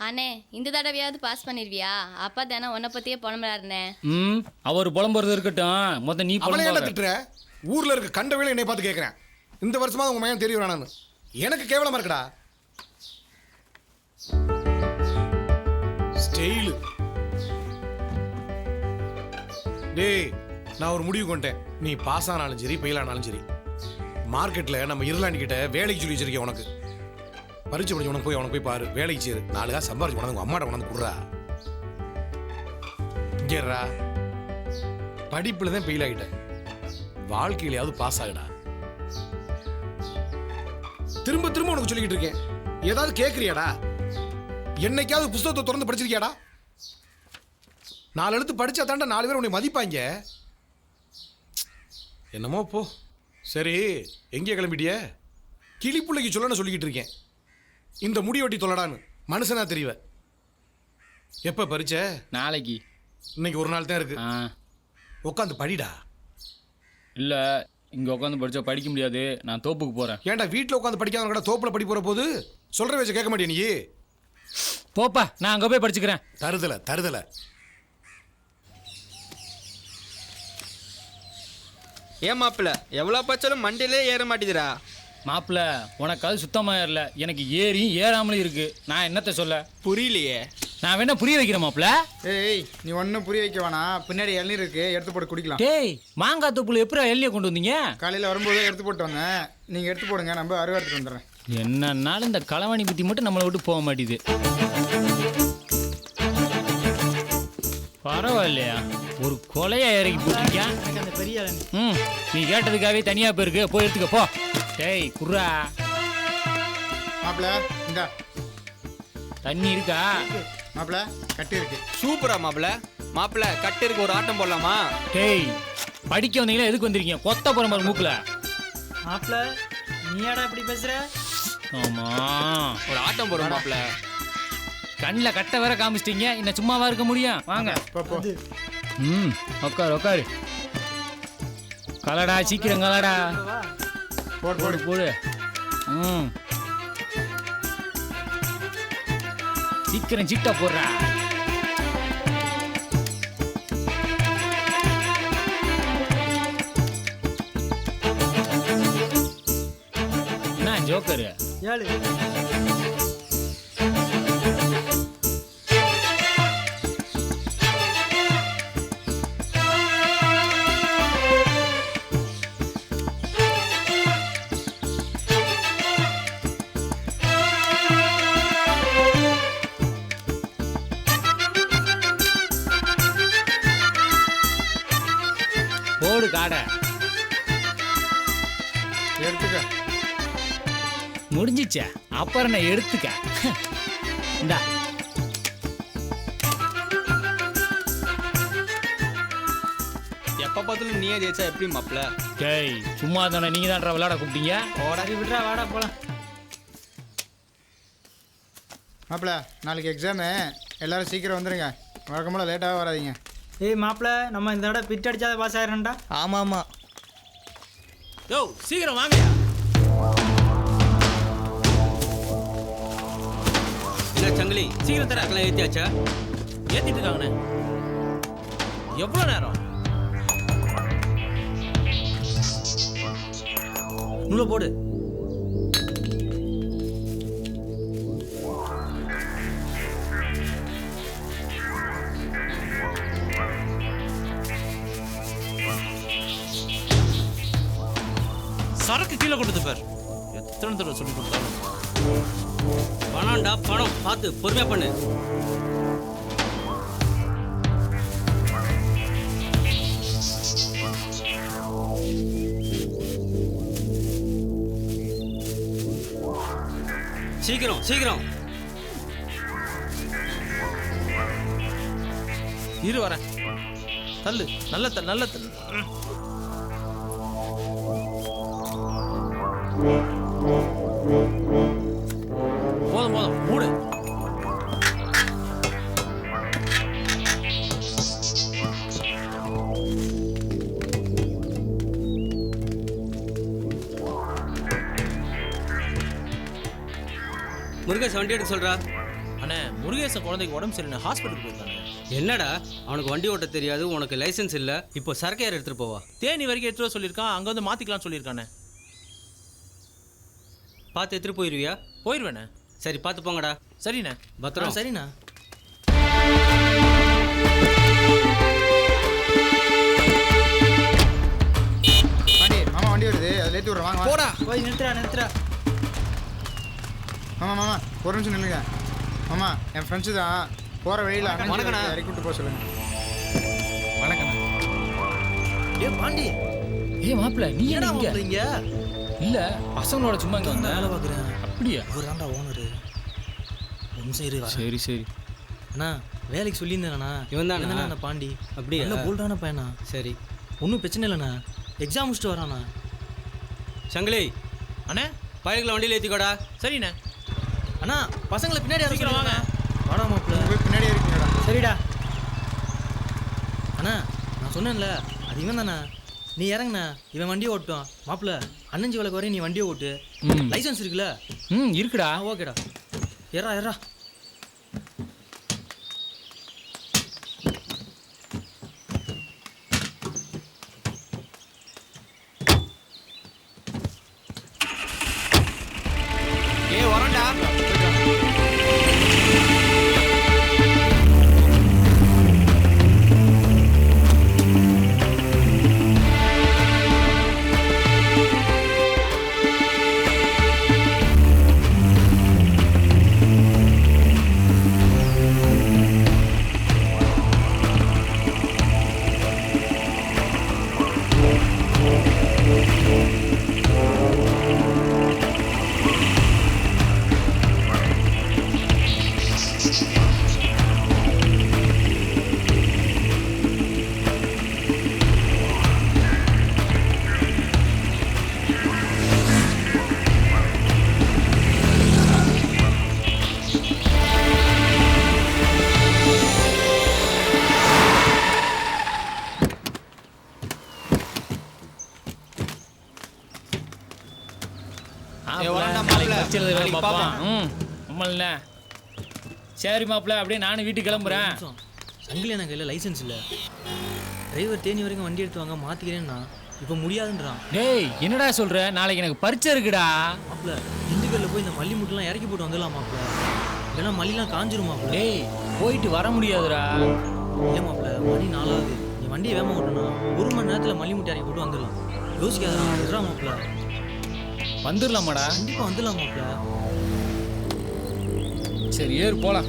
அண்ணே, இந்த தடவையாவது பாஸ் பண்ணிருவியா? அப்பா தானே உன்னை பத்தியே புலம்புறாருண்ணே. அவர் புலம்புறது இருக்கட்டும், மொத்தம் நீ திட்டுற. ஊர்ல இருக்க கண்ட வேலை என்னை பார்த்து கேட்கிறேன். இந்த வருஷமா உங்க மையம் தெரிய வேணான்னு எனக்கு கேவலமா இருக்குடா. ஸ்டைலு. டேய், நான் ஒரு முடிவு கொண்டேன். நீ பாஸ் ஆனாலும் சரி ஃபெயில் ஆனாலும் சரி, மார்க்கெட்ல நம்ம இருளாண்டி கிட்ட வேலைக்கு சொல்லி வச்சிருக்கேன். உனக்கு பரிச்சு படிச்சு உனக்கு போய் பாரு, வேலைக்கு சேரு. 4 காசு சம்பாரிச்சு கொண்டாந்து உங்க அம்மாட்ட கொண்டாந்து குடுறா. இங்கேறா, படிப்புல தான் ஃபெயில் ஆகிட்டேன், வாழ்க்கையிலையாவது பாஸ் ஆகுடா. திரும்ப திரும்ப உனக்கு சொல்லிக்கிட்டு இருக்கேன். ஏதாவது கேட்குறியாடா? என்னைக்காவது புத்தகத்தை திறந்து படிச்சிருக்கியாடா? 4 எழுத்து படிச்சா தாண்டா 4 பேர் உன்னை மதிப்பாங்க. என்னமோ போ. சரி, எங்கே கிளம்பிட்டிய? கிளிப்புள்ளைக்கு சொல்லணும்னு சொல்லிக்கிட்டு இருக்கேன். இந்த முடி வெட்டி தொல்லடான்னு மனுஷனா தெரியவ. எப்ப பறிச்ச? நாளைக்கு. இன்னைக்கு ஒரு நாள் தான் இருக்கு. உட்காந்து படிடா. இல்ல, இங்க உட்காந்து படிச்சா படிக்க முடியாது, நான் தோப்புக்கு போறேன். ஏன்டா வீட்டில் உட்காந்து படிக்காத கூட தோப்புல படி போற போது சொல்ற வச்சு கேட்க மாட்டே நீ? போப்பா, நான் அங்க போய் படிச்சுக்கிறேன். தருதல. ஏன் மாப்பிள்ள, எவ்வளோ பச்சாலும் மண்டையிலே ஏற மாட்டேதுரா. மாப்பிள்ள, உனக்கு அது சுத்தமா ஏறல, எனக்கு ஏறியும் ஏறாமலும் இருக்கு. நான் என்னத்த சொல்ல? புரியலையே. நான் வேணா புரிய வைக்கிறேன் மாப்பிள்ள. ஏய், நீ ஒன்றும் புரிய வைக்க வேணாம். பின்னாடி இளநீர் இருக்கு, எடுத்து போட்டு குடிக்கலாம். டேய், மாங்காய் தொப்புல எப்படி எல்லையை கொண்டு வந்தீங்க? காலையில் வரும்போது எடுத்து போட்டு வந்தேன். நீங்கள் எடுத்து போடுங்க, நம்ம அருவா எடுத்துட்டு வந்துடுறேன். என்னன்னாலும் இந்த களவாணி புத்தி மட்டும் நம்மளை விட்டு போக மாட்டேது. பரவாயில்லையா, ஒரு கொலையா இறக்கி போட்டிருக்கேன். அந்த பெரிய நீ கேட்டதுக்காகவே தனியா போயிருக்கு, போய் எடுத்துக்க போ. டேய் குர்ரா. மாப்பிள்ள இந்தா தண்ணி இருக்கா? மாப்பிள்ள கட்டு இருக்கு. சூப்பரா மாப்பிள்ள கட்டு இருக்கு, ஒரு ஆட்டம் போடலாமா? டேய், படிக்க வந்தீங்களா? எதுக்கு வந்திருக்கீங்க? கொத்த போற மாதிரி மூக்குல. மாப்பிள்ள, நீ ஏடா இப்படி பேசுற? ஆமா, ஒரு ஆட்டம் போடுற மாப்பிள்ள. கண்ணில் கட்ட வேற காமிச்சிட்டீங்க, இன்னும் சும்மாவா இருக்க முடியும்? வாங்க. உட்காரு. கலடா, சீக்கிரம் கலடா. போடு. சீக்கிரம் சீட்டா போடுறா. என்ன ஜோக்கரு? 7. போடு காடை. எடுத்துக்க. முடிஞ்சிச்சா? அப்புறம் நான் எடுத்துக்க. இந்தா. எப்ப பார்த்தாலும் நீயே ஜெயிச்சா எப்படி மாப்பிள்ள? டேய், சும்மா தானே, நீங்க தான் விளையாட கூப்பிட்டீங்க. விட்றா, வாடா போலாம். மாப்பிள்ள, நாளைக்கு எக்ஸாமு, எல்லாரும் சீக்கிரம் வந்துடுங்க. வழக்கம்போல லேட்டாக வராதிங்க. ஏய் மாப்பிள்ள, நம்ம இந்த தடவை பிட் அடிச்சாத பாஸ் ஆயிரம்டா. ஆமாம். யோ, சீக்கிரம் வாங்கயா. இல்லை சங்கிலி, சீக்கிரம் தர. அக்கெல்லாம் ஏற்றியாச்சா? ஏற்றிட்டு இருக்காங்கண்ணே. எவ்வளோ நேரம்? நூலை போடு. ஹாஸ்பிட்டல் சொல்லி கொடுத்தாலும் பணம்டா பணம், பார்த்து பொறுமையா பண்ணு. சீக்கிரம் சீக்கிரம். இரு வரேன். தள்ளு, நல்ல நல்ல போதும் போதும் மூடு. முருகேஷ் வண்டி எடுக்க சொல்றா. அண்ணே முருகேசன் குழந்தைக்கு உடம்பு சரியில்லை, ஹாஸ்பிட்டலுக்கு போயிருக்கானே. என்னடா அவனுக்கு வண்டி ஓட்ட தெரியாது, உனக்கு லைசென்ஸ் இல்லை, இப்போ சரக்கு யார் எடுத்துட்டு போவா? தேனி வரைக்கும் எடுத்துட்டு வர சொல்லியிருக்கான், அங்கே வந்து மாற்றிக்கலாம்னு சொல்லியிருக்கானே. பார்த்து எடுத்துட்டு போயிடுவியா? போயிடுவேண்ணே. சரி பார்த்து போங்கடா. சரிண்ணே. பத்திரம். சரிண்ணா. பாண்டி மாமா வண்டி வருது, அதில் ஏற்றி விட்றேன். வாங்க போடா. போய் நிறுத்துறா. மாமா மாமா ஒரு நிமிஷம் நில்லுங்க. மாமா என் ஃப்ரெண்ட்ஸு தான் போகிற வழியில் வணக்கண்ணா. இறக்கி விட்டு போக சொல்லுங்க. வணக்கண்ணா. ஏ பாண்டி. ஏய் மாப்பிள்ள, நீ என்ன இங்க? இங்க இல்ல பசங்களோட சும்மா இங்க வந்தேன். வேலை பார்க்குறேன். அப்படியா? இவர் தான்டா ஓனரு. ஒரு நிமிஷம் இரு வரேன். சரி சரி. அண்ணா வேலைக்கு சொல்லியிருந்தேண்ணா. இவன் தானே அந்த பாண்டி. அப்படியா? நல்ல போல்டான பையனா. சரி ஒன்றும் பிரச்சனை இல்லைண்ணா. எக்ஸாம் முடிச்சுட்டு வராண்ணா. சங்கிலி அண்ணே பயலுக்குள்ள வண்டியில் ஏற்றிக்கோடா. சரிண்ணே. அண்ணா பசங்களை பின்னாடி சீக்கிரம் வாங்க. வாடா மாப்பிள்ள. போய் பின்னாடியே இருக்கீங்கடா. சரிடா. அண்ணா நான் சொன்னேன்ல, அது இவன் தானே. நீ இறங்குண்ணா, இவன் வண்டியை ஓட்டுவான். மாப்பிள்ள அண்ணஞ்சி வேலைக்கு வரையும் நீ வண்டியை ஓட்டு. லைசன்ஸ் இருக்குல்ல? இருக்குடா. ஓகேடா. எறா. ஏ வரண்டா. சரி மாப்பிள்ள, அப்படியே நானும் வீட்டுக்கு கிளம்புறேன். சங்கிலி எனக்கு கையில் லைசன்ஸ் இல்லை. டிரைவர் தேனி வரைக்கும் வண்டி எடுத்து வாங்க மாற்றிக்கிறேன்னா இப்போ முடியாதுன்றான். டேய் என்னடா சொல்ற? நாளைக்கு எனக்கு பரீட்சை இருக்குடா. மாப்பிள்ள திண்டுக்கல்ல போய் இந்த மல்லி முட்டெல்லாம் இறக்கி போட்டு வந்துடலாம் மாப்பிள்ள. இல்லைன்னா மல்லிலாம் காஞ்சிரும் மாப்பிள்ள. டேய் போயிட்டு வர முடியாதுடா. ஏன் மாப்பிள்ள மணி 4ஆகுது. நீ வண்டியை வேகமாக ஓட்டுனா 1 மணி நேரத்தில் மல்லி முட்டை இறக்கி போட்டு வந்துடலாம். யோசிக்காதா? இருறா மாப்பிள்ள. வந்துடலாமாடா? கண்டிப்பாக வந்துடலாம் மாப்பிள்ள. சரி ஏறு போலாம்.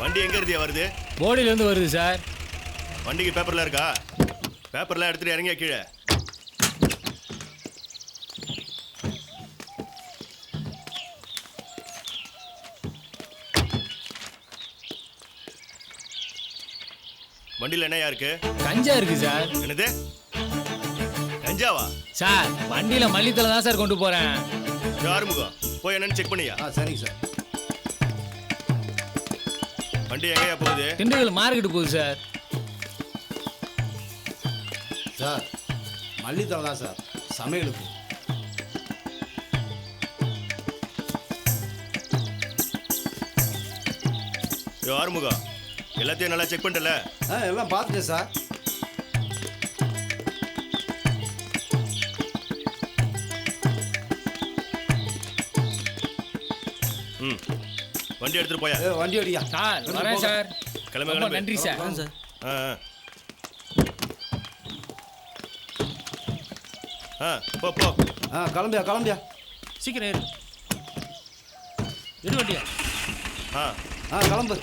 வண்டி எங்க இருந்தியா வருது? போடியில இருந்து வருது சார். வண்டிக்கு பேப்பர்லாம் இருக்கா? பேப்பர்லாம் எடுத்துட்டு இறங்கியா கீழே. வண்டியில் என்னையா இருக்கு? கஞ்சா இருக்கு சார். என்னது கஞ்சாவா? சார் வண்டியில மல்லித்தலை தான் சார் கொண்டு போறேன். ஆறுமுகம் போய் என்னன்னு செக் பண்ணியா? சரிங்க சார். வண்டி எங்கேயா போகுது? திண்டுக்கல் மார்க்கெட்டு போகுது சார். சார் மல்லித்தலை தான் சார் சமையலுக்கு. ஆறுமுகா எல்லாத்தையும் நல்லா செக் பண்ணிட்டல? எல்லாம் பார்த்துட்டேன் சார். ம் வண்டி எடுத்துட்டு போயா? வண்டி அடியா சார். வரேன் சார். கிளம்ப ரொம்ப நன்றி சார். சார். போ போ. கிளம்பியா சீக்கிரம் ஏறு. எடு வண்டியா. கிளம்பு.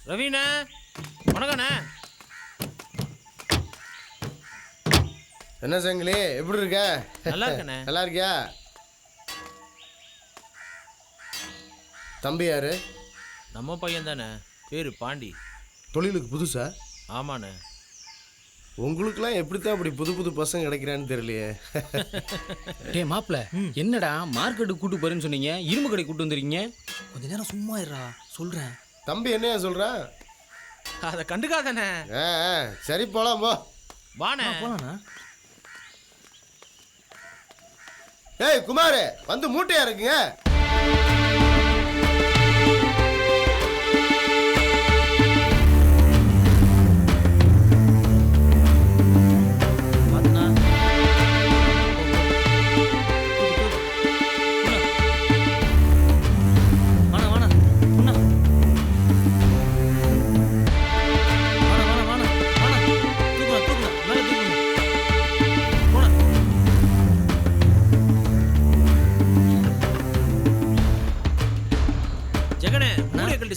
ரவீனா வணக்கண்ணே. என்ன சங்கிலி எப்படி இருக்க? நல்லா இருக்கண்ணே. நல்லா இருக்கியா? தம்பி யாரு? நம்ம பையன் தானே, பேரு பாண்டி. தொழிலுக்கு புதுசா? ஆமாண்ணே. உங்களுக்குலாம் எப்படித்தான் அப்படி புது புது பசங்க கிடைக்கிறான்னு தெரியலையே. டேய் மாப்பிள்ள, என்னடா மார்க்கெட்டுக்கு கூட்டு போறேன்னு சொன்னீங்க, இரும்பு கடை கூட்டு வந்துருக்கீங்க? கொஞ்ச நேரம் சும்மா இருடா, சொல்றேன். தம்பி என்னையா சொல்றான்? அதை கண்டுக்காதானே. சரி போலாம் போ. வாண்ணே. போலாண்ணா. ஏய் குமார், வந்து மூட்டையா இருக்குங்க.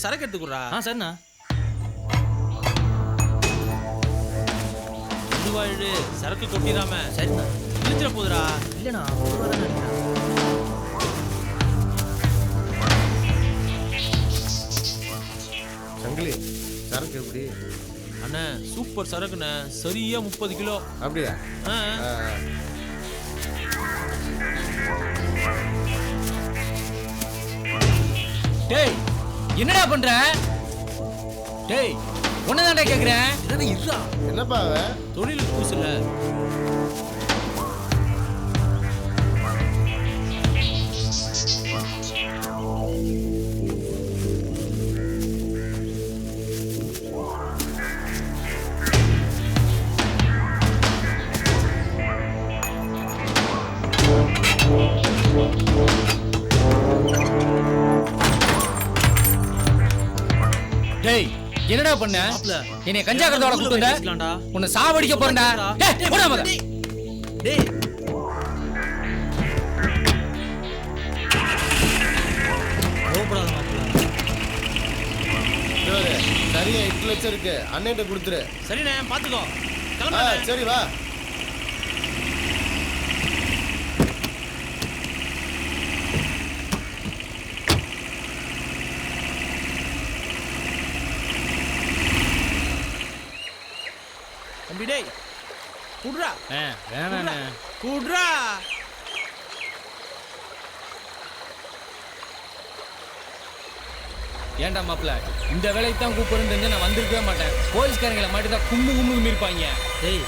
சரக்கு எடுத்துக்குறா. சரிண்ணா. இதுவாயிடு சரக்கு கொட்டிடாம. சரிண்ணா. இழுத்துற போதுடா. இல்லைண்ணா சங்கிலி சரக்கு எப்படி? அண்ணா சூப்பர் சரக்குண்ணே, சரியா 30 கிலோ. அப்படியா? டேய் என்னடா பண்ற? டேய் ஒன்னதான்டா கேக்குறேன். என்னப்பா தொழிலுக்கு புதுசுல. டேய் என்னடா பண்ண? என்னைய கஞ்சா கறதோட கூட்டு வந்த? உன்னை சாவடிக்க போறேன்டா. டேய் போடா மத. டேய் கோபப்படாத மாப்ள. சரியா 8 லட்சம் இருக்கு, அண்ணன்ட்ட கொடுத்துரு. சரிண்ணே, பாத்துக்கோ. கிளம்பு. சரி வா. டேய் குட்ரா. வேணாண்ணே. குட்ரா. ஏன்டா மாப்பிள்ள, இந்த வேலைக்கு தான் கூப்பிடுன்னு தெரிஞ்சா நான் வந்திருக்கவே மாட்டேன். போலீஸ்காரங்களை மட்டும் தான் கும்பு இருப்பாங்க. டேய்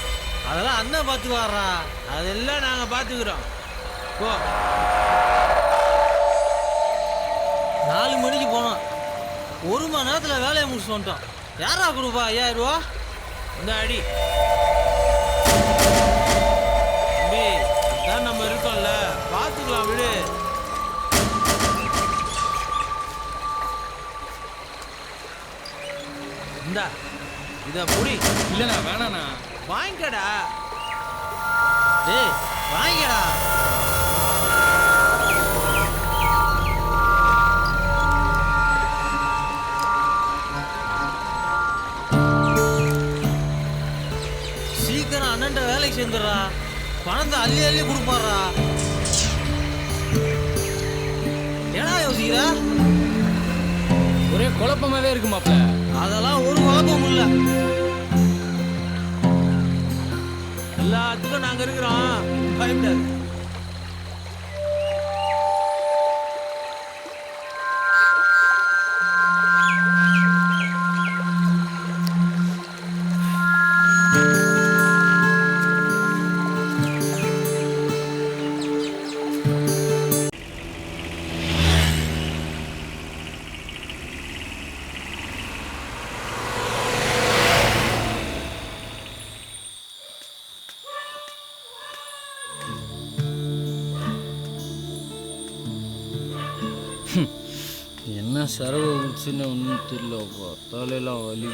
அதெல்லாம் அண்ணன் பார்த்துக்குவாரா, அதெல்லாம் நாங்க பார்த்துக்கிறோம். போ. 4 மணிக்கு போனோம், 1 மணி நேரத்தில் வேலையை முடிச்சுட்டு வந்துட்டோம். யாரா கொடுப்பா 5000 ரூபா? இந்த அடி தம்பி, அதான் நம்ம இருக்கோம்ல, பார்த்துக்கலாம் விடு. இந்தா இதை புடி. இல்லைண்ணா வேணாண்ணா. வாங்கிக்கடா. டேய் வாங்கிக்கடா. நம்மகிட்ட வேலைக்கு சேர்ந்துடுறா, பணத்தை அள்ளி அள்ளி கொடுப்பாடுறா. ஏன்னா யோசிக்கிற? ஒரே குழப்பமாவே இருக்கு மாப்ள. அதெல்லாம் ஒரு குழப்பமும் இல்லை. எல்லாத்துக்கும் நாங்க இருக்கிறோம், பயப்படாது. என்ன சரவை குடிச்சுன்னு ஒன்றும் தெரியலப்பா, தலையெல்லாம் வலி.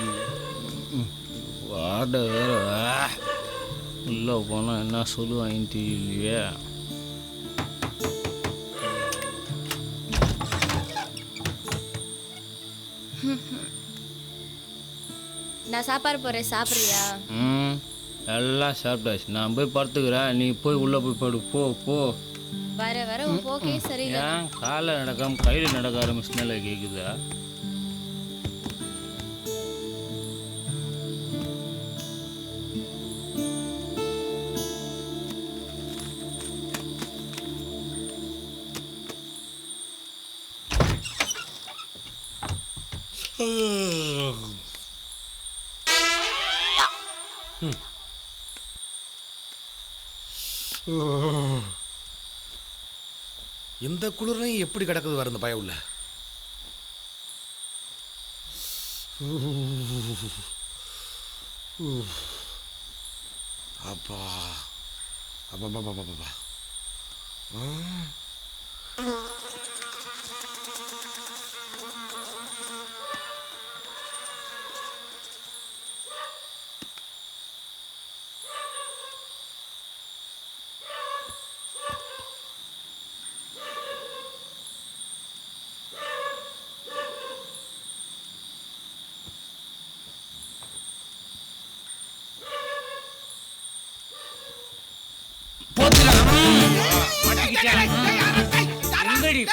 வாடை வேற உள்ளே போனால் என்ன சொல்லுவாங்கன்னு தெரியலையே. நான் சாப்பாடு போகிறேன், சாப்பிட்றியா? எல்லாம் சாப்பிட்டாச்சு. நான் போய் படுத்துக்கிறேன், நீ போய் உள்ளே போய் படு. போ போ. வர வர உன் போக்கே சரியில்லை. ஏன் காலில் நடக்காம கையில் நடக்க ஆரம்பிச்சுனால கேட்குதா? இந்த குளிர்லையும் எப்படி கிடக்குது வர இந்த பய உள்ள. அப்பா அப்பா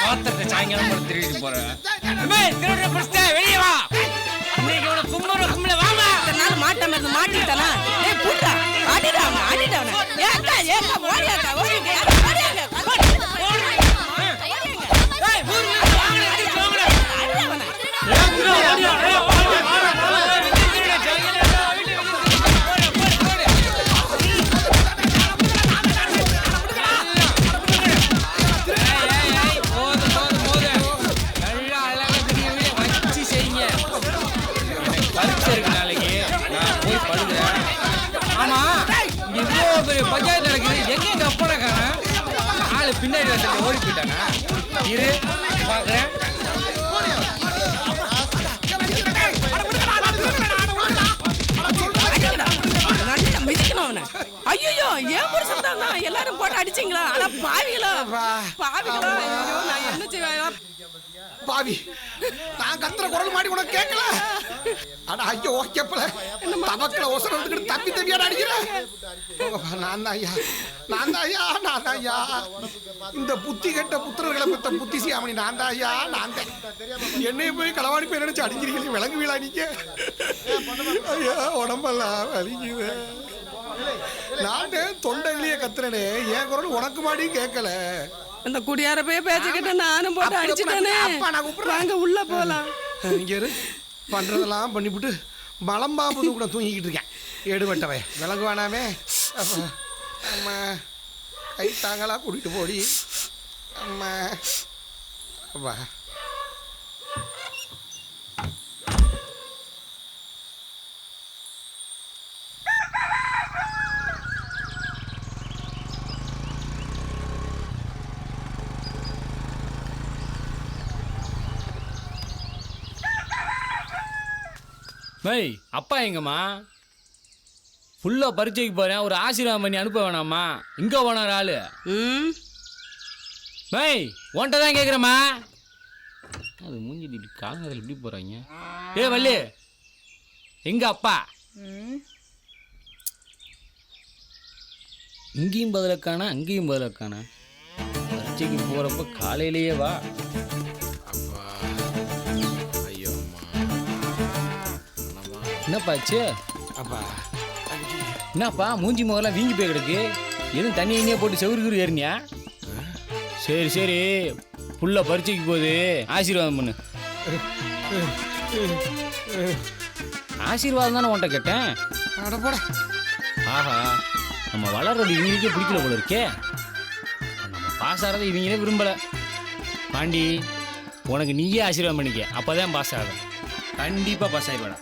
பாத்திரத்தை சாயங்காலம் திருடிட்டு போறேன். வெளியே வா. மாட்டாம இருந்து மாட்டிட்டானா? பஞ்சாயத்து நடக்குது, எங்க அப்பனை காணோம்? ஆளு பின்னாடி வந்து ஓடி போயிட்டானா? இரு பாக்குறேன். ஐயோ ஏன் புருஷன் தான் எல்லாரும் போட்டு அடிச்சிங்களா? ஆனா பாவிகளா பாவிகளா, நான் என்ன செய்வேன்? பாவி, நான் கத்துற குரல் மாடி உனக்கு கேட்கல. அட ஐயோ ஓகேப்பல, தமக்கல ஒசரம் எடுத்துக்கிட்டு தப்பி தப்பியாட அடிக்கிறேன். நான் தான் ஐயா இந்த புத்தி கெட்ட புத்திரர்களை பத்த புத்தி சியாமணி நான் தான் ஐயா. நான் தான் என்னைய போய் களவாடி போய் நினைச்சு அடிக்கிறீங்க. விலங்கு வீழா நீங்க ஐயா, உடம்பெல்லாம் வலிக்குது. நான் தொண்டையிலேயே கத்துறனே, என் குரல் உனக்கு மாடி கேட்கல. இந்த குடியார போய் பேச்சுக்கிட்டு நானும் போட்டு அடிச்சுட்டேனே. வாங்க உள்ள போலாம். இங்க பண்றதெல்லாம் பண்ணிவிட்டு மலம்பாம்பு கூட தூங்கிக்கிட்டு இருக்கேன். எடுபட்டவே விலங்கு வேணாமே. அம்மா கை தாங்களா கூட்டிட்டு போடி. அம்மா அப்பா மேய், அப்பா எங்கம்மா? ஃபுல்லாக பரீட்சைக்கு போகிறேன், ஒரு ஆசீர்வாதம் பண்ணி அனுப்ப வேணாமா? இங்கே போனார் ஆளு. மேய், உன்ட்ட தான் கேட்குறேம்மா. அது மூஞ்சி காலங்கத்தில் எப்படி போகிறாங்க? ஏ வள்ளி, எங்க அப்பா? இங்கேயும் பதிலக்கான அங்கேயும் பதிலக்கான பரீட்சைக்கு போகிறப்ப காலையிலேயே வா. ஐயோ என்னப்பாச்சு? அப்பா என்னப்பா மூஞ்சி முகலாம் வீங்கி போய் கிடக்கு? எதுவும் தண்ணி எண்ணெயை போட்டு செவருக்கு ஏறினியா? சரி சரி, புள்ள பரீட்சைக்கு போகுது, ஆசீர்வாதம் பண்ணு. ஆசீர்வாதம் தானே உன்ட்ட கேட்டேன். ஆஹா, நம்ம வளர்றது இவங்களுக்கே பிடிக்கல போல இருக்கே. நம்ம பாஸ் ஆகிறத இவங்களே விரும்பலை. பாண்டி, உனக்கு நீயே ஆசீர்வாதம் பண்ணிக்க, அப்போ தான் பாஸ் ஆகும். கண்டிப்பாக பாஸ் ஆகிடுவாடா.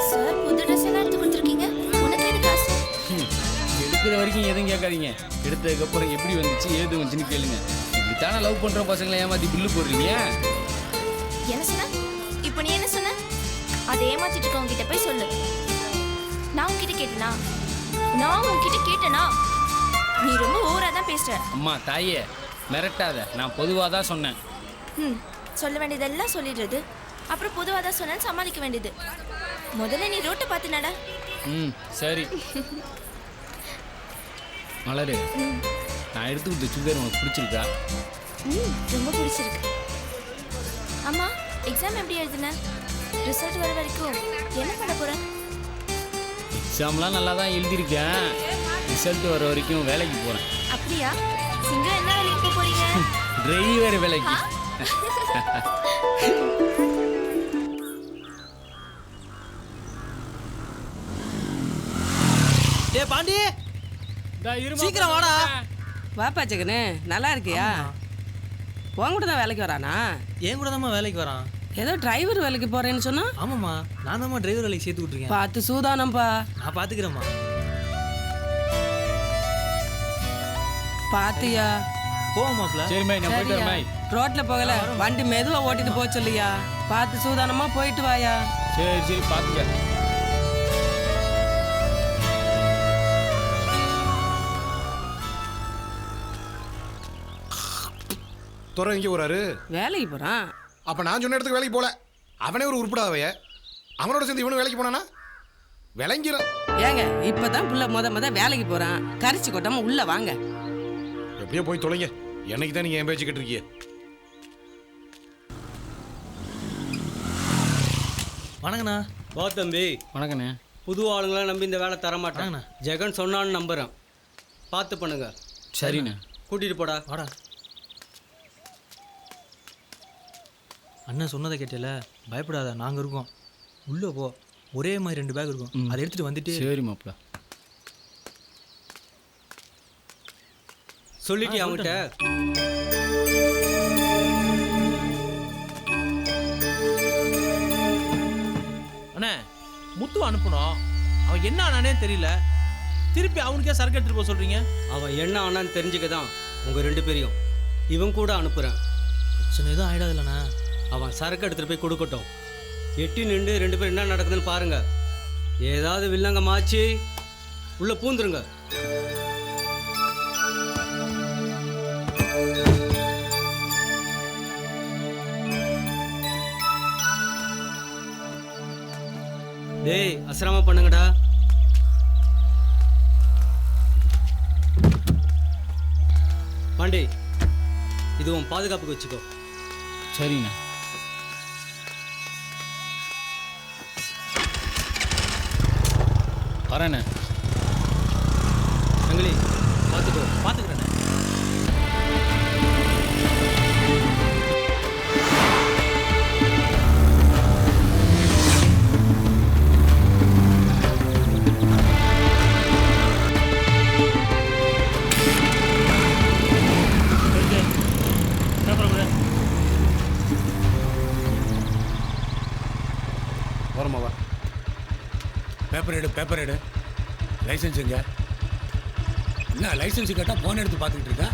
சார் புது ட்ரெஸ் எல்லாம் எடுத்து கொடுத்துருக்கீங்க, உனக்கு எது காசு? எடுக்கிற வரைக்கும் எதுவும் கேட்காதீங்க, எடுத்ததுக்கப்புறம் எப்படி வந்துச்சு ஏது வந்துச்சுன்னு கேளுங்க. இப்படித்தானே லவ் பண்ணுற பசங்களை ஏமாற்றி பில்லு போடுறீங்க. என்ன சொன்ன? இப்போ நீ என்ன சொன்ன? அதை ஏமாத்திட்டு இருக்கவங்க கிட்ட போய் சொல்லு. நான் உன்கிட்ட கேட்டேனா? நான் உன்கிட்ட கேட்டேனா? நீ ரொம்ப ஓவரா தான் பேசுற. அம்மா தாயே, மிரட்டாத, நான் பொதுவாக தான் சொன்னேன். சொல்ல வேண்டியதெல்லாம் சொல்லிடுறது, அப்புறம் பொதுவாக தான் சொன்னேன்னு சமாளிக்க வேண்டியது. முதல்ல நீ ரோட்டை பார்த்து நட. சரி மலரு, நான் எடுத்து கொடுத்த சுடிதார் உனக்கு பிடிச்சிருக்கா? ரொம்ப பிடிச்சிருக்கு. அம்மா, எக்ஸாம் எப்படி எழுதுன? ரிசல்ட் வர வரைக்கும் என்ன பண்ண போற? எக்ஸாம்லாம் நல்லா தான் எழுதியிருக்கேன். ரிசல்ட் வர வரைக்கும் வேலைக்கு போகிறேன். அப்படியா? சிங்கிள் என்ன வேலைக்கு போக போறீங்க? டிரைவர் வேலைக்கு. டே பாண்டி, சீக்கிரம் வாடா. வாப்பா ஜெகனு, நல்லா இருக்கியா? உன் கூட தான் வேலைக்கு வரானா? என் கூட தான்மா வேலைக்கு வரான். ஏதோ டிரைவர் வேலைக்கு போறேன்னு சொன்னா? ஆமாம்மா, நான் தான்மா டிரைவர் வேலைக்கு சேர்த்து விட்டுருக்கேன். பார்த்து சூதானம்ப்பா. நான் பார்த்துக்கிறேம்மா. பாத்தியா? போமாப்ல. சரிம்மா, நான் போயிட்டு வரேன். ரோட்ல போகல, வண்டி மெதுவா ஓட்டிட்டு போக சொல்லியா. பார்த்து சூதானமா போயிட்டு வாயா. சரி சரி, பார்த்துக்க. துறை எங்கே போறாரு? வேலைக்கு போறான். அப்ப நான் சொன்ன இடத்துக்கு வேலைக்கு போல. அவனே ஒரு உருப்படாதவைய, அவனோட சேர்ந்து இவனு வேலைக்கு போனானா விளங்கிறான். ஏங்க, இப்பதான் புள்ள முத வேலைக்கு போறான். கரிச்சு கொட்டாம உள்ள வாங்க. எப்படியோ போய் தொலைங்க. என்னைக்கு தான் நீங்க என் பேச்சு கேட்டிருக்கீங்க. வணக்கண்ணா. வா தம்பி. வணக்கண்ணே. புது ஆளுங்களாம் நம்பி இந்த வேலை தர மாட்டாங்கண்ணா. ஜெகன் சொன்னான்னு நம்புறேன். பார்த்து பண்ணுங்க. சரிண்ணே. கூட்டிட்டு போடா. வாடா. அண்ணன் சொன்னதை கேட்டல, பயப்படாத, நாங்கள் இருக்கோம். உள்ளே போ, ஒரே மாதிரி 2 பேக் இருக்கும், அதை எடுத்துகிட்டு வந்துட்டு. சரி மாப்பிள்ள. சொல்லிட்டியா அவங்ககிட்ட? அண்ணே, முத்து அனுப்பணும். அவன் என்ன ஆனானே தெரியல. திருப்பி அவனுக்கே சரக்கு எடுத்துகிட்டு போக சொல்கிறீங்க. அவன் என்ன ஆனான்னு தெரிஞ்சுக்க தான் உங்கள் 2 பேரையும் இவன் கூட அனுப்புகிறேன். பிரச்சனை எதுவும் ஆகிடாது இல்லைண்ணா. அவன் சரக்கு எடுத்துகிட்டு போய் கொடுக்கட்டும். எட்டி நின்று 2 பேரும் என்ன நடக்குதுன்னு பாருங்க. ஏதாவது வில்லங்க மாச்சு உள்ள பூந்துருங்க. டேய், அசிரமா பண்ணுங்கடா. பாண்டி, இது உன் பாதுகாப்புக்கு வச்சுக்கோ. சரிண்ணா. வரேண்ணே. சங்கிலி, பார்த்துக்கோ. பார்த்துக்கிறேண்ணே. வரமாவா? பேப்பர் எடு. லைசன்ஸ் எங்க? என்ன லைசன்ஸ் கேட்டால் ஃபோன் எடுத்து பார்த்துக்கிட்டு இருக்கா?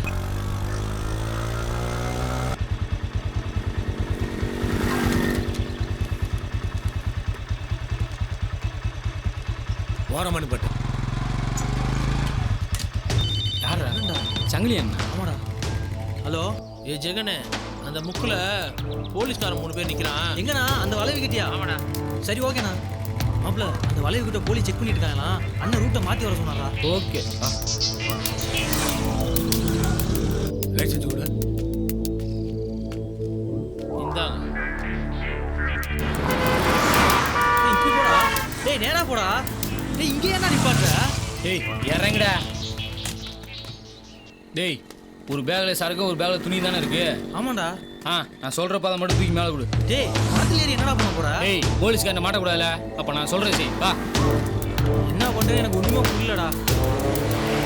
ஓரமணி பட்டு யாரா? சங்கிலி அண்ணா. ஆமாடா. ஹலோ, ஏ ஜெகனே, அந்த முக்கில் போலீஸ்காரன் 3 பேர் நிற்கிறான். எங்கண்ணா? அந்த வளைவு கிட்டியா? ஆமாடா. சரி, ஓகேண்ணா. மாப்பிள அந்த வளைவு கிட்ட போலீஸ் செக் பண்ணிட்டு இருக்காங்களாம். அண்ணன் ரூட்டை மாத்தி வர சொன்னாரா? ஓகே லைசன்ஸ் கூட இந்தாங்க. இப்படி போடா. டேய் நேரா போடா. டேய் இங்கே என்ன நிப்பாட்டுற? டேய் இறங்குடா. டேய் ஒரு பேக்ல சரக்கு ஒரு பேக்ல துணி தானே இருக்கு. ஆமாண்டா. நான் சொல்ற பாதை மட்டும் தூக்கி மேலே கொடு. டேய் மரத்துல ஏறி என்னடா பண்ண போற? டேய் போலீஸ்கார என்ன மாட்டக்கூடாதுல. அப்ப நான் சொல்றேன் செய் வா. என்ன பண்றது எனக்கு ஒண்ணுமே புரியலடா.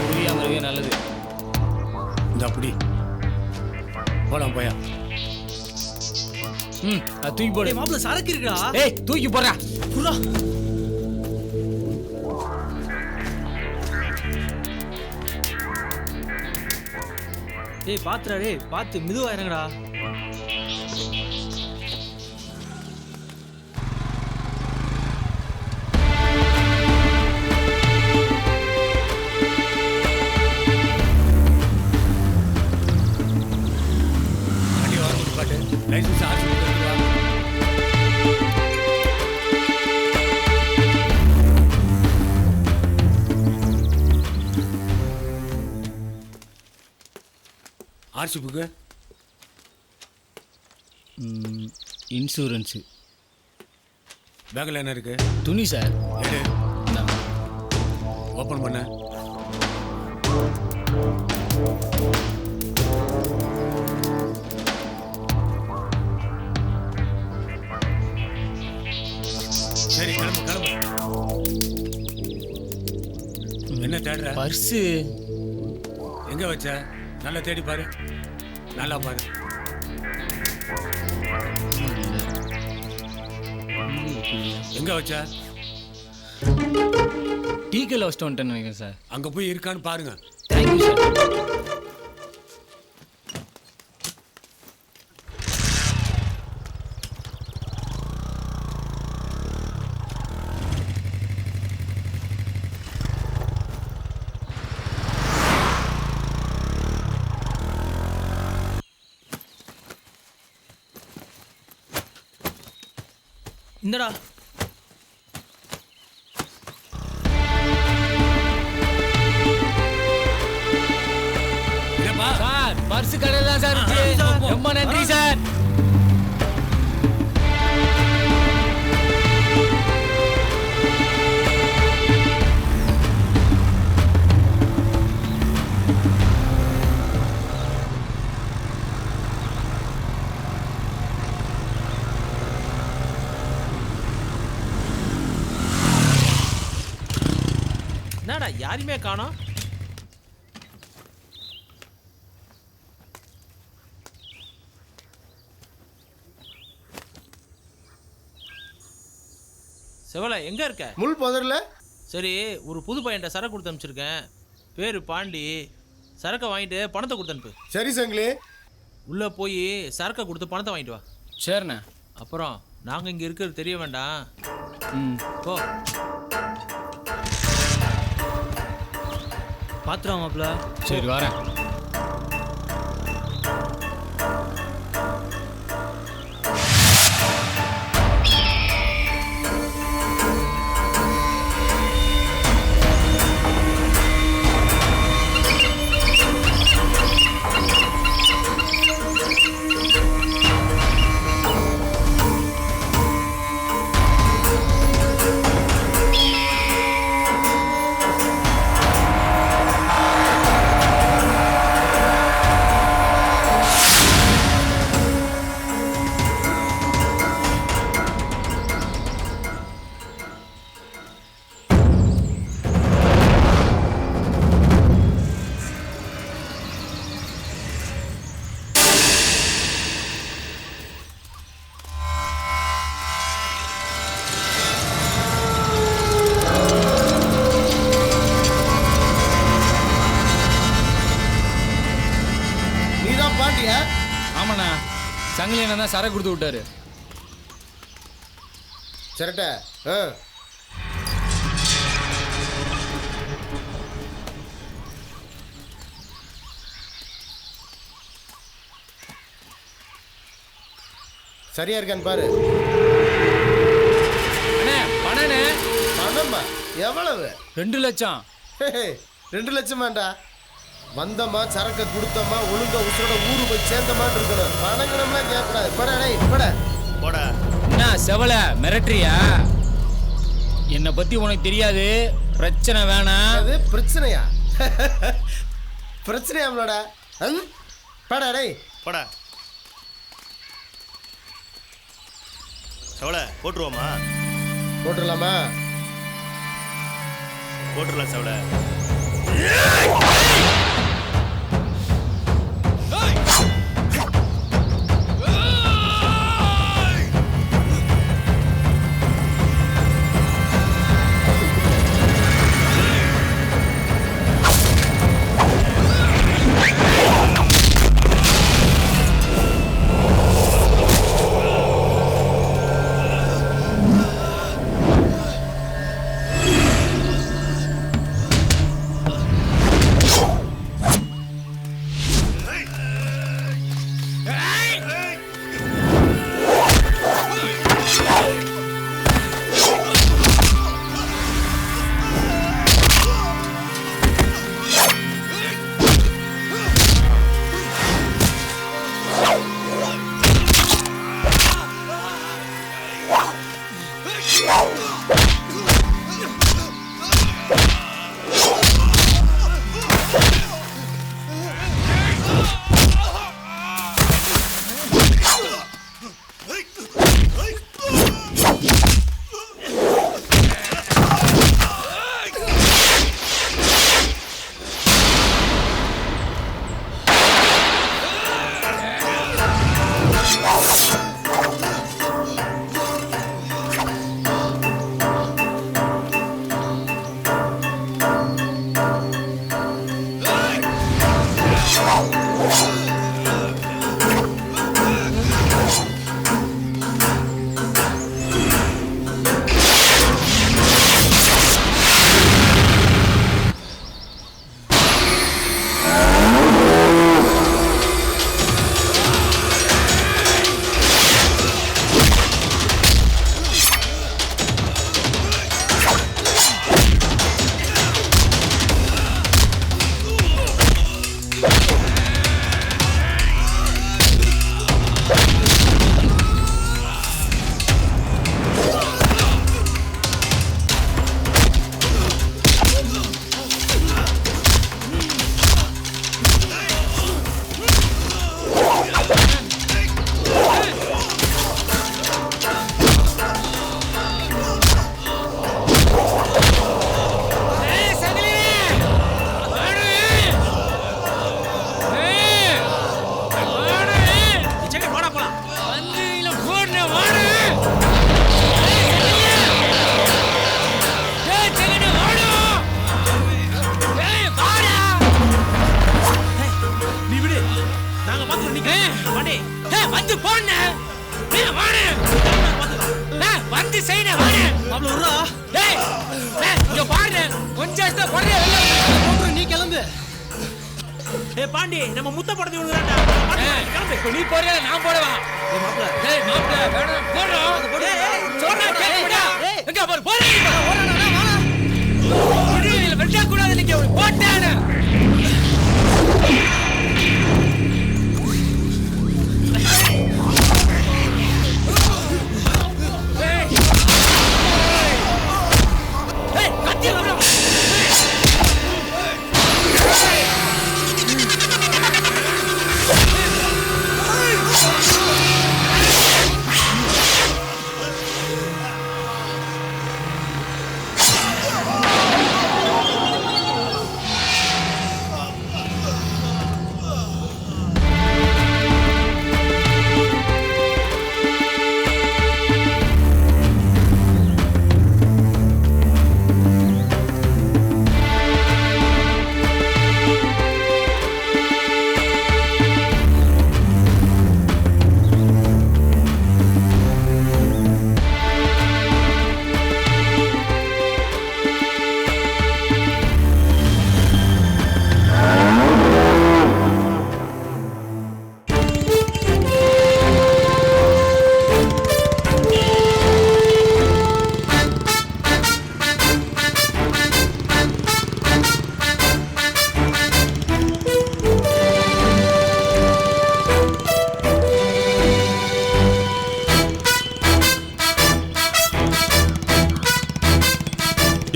புரியாம இருக்கே நல்லது. இந்த அப்படி போலாம் போயா. அது தூக்கி போடு. டேய் மாப்ள சரக்கு இருக்குடா. டேய் தூக்கி போடுடா. புறா. டேய் பாத்துடா டேய் பாத்து மெதுவா இறங்குடா. வண்டி வாங்க பாட்டு லைசன்ஸ் ஆச்சு வா. ஆர்சி புக்கு இன்சூரன்ஸு பேக்கில் என்ன இருக்கு? துணி சார். எடு ஓப்பன் பண்ண. சரி கிளம்பு கிளம்பு. என்ன தேடுற? பர்ஸு எங்க வச்ச? நல்லா தேடி பாரு. நல்லா பாரு. எங்க வச்ச? டீக்கல் வச்சுட்டு வந்துட்டேன்னு நினைக்கிறேன் சார். அங்க போய் இருக்கான்னு பாருங்க. Thank you sir. இந்தடா. சார் பர்ஸ் கடையில் தான் சார் இருந்துச்சு. ரொம்ப நன்றி சார். என்னடா யாருமே காணோம்? செவல எங்க இருக்க? முள் புதர்ல. சரி ஒரு புது பையன்ட்ட சரக்கு கொடுத்து அனுப்பிச்சிருக்கேன். பேரு பாண்டி. சரக்கை வாங்கிட்டு பணத்தை கொடுத்து அனுப்பு. சரி சங்கிலி. உள்ள போய் சரக்கை கொடுத்து பணத்தை வாங்கிட்டு வா. சரிண்ணே. அப்புறம் நாங்க இங்க இருக்கிறது தெரிய வேண்டாம். போ. பாத்துறோம் மாப்ள. சரி வரேன். ஆமாண்ணா. சங்கிலி என்ன தான் சரக்கு கொடுத்து விட்டாரு. சரட்ட சரியா இருக்கான்னு பாரு. அண்ணே பணண்ணே. எவ்வளவு? 2 லட்சம். 2 லட்சம் வேண்டா. வந்தமா சரக்கு கொடுத்தமா ஒழுங்கா உசுரோட ஊரு போய் சேர்ந்தமான்னு இருக்கணும். பணங்கணம்லாம் கேட்கக்கூடாது. போடா டேய் போடா. போடா. என்ன செவல மிரட்டுறியா? என்னை பத்தி உனக்கு தெரியாது. பிரச்சனை வேணாம். அது பிரச்சனையா? பிரச்சனையா அவளோட? போடா டேய் போடா. செவல போட்டுருவோமா? போட்டுடலாமா? போட்டுடலாம் செவல. நீ கிளம்பு. பாண்டி நம்ம முத்த படத்தை கிளம்பு. நீ போறியா நான் போடவா? டேய் மாப்ள வேணாம் போறா. சொன்னா கேளுடா. எங்க பாரு போறா. ஓடறடா வா. இல்ல வெட்ட கூடாது நீங்க போட்டானே.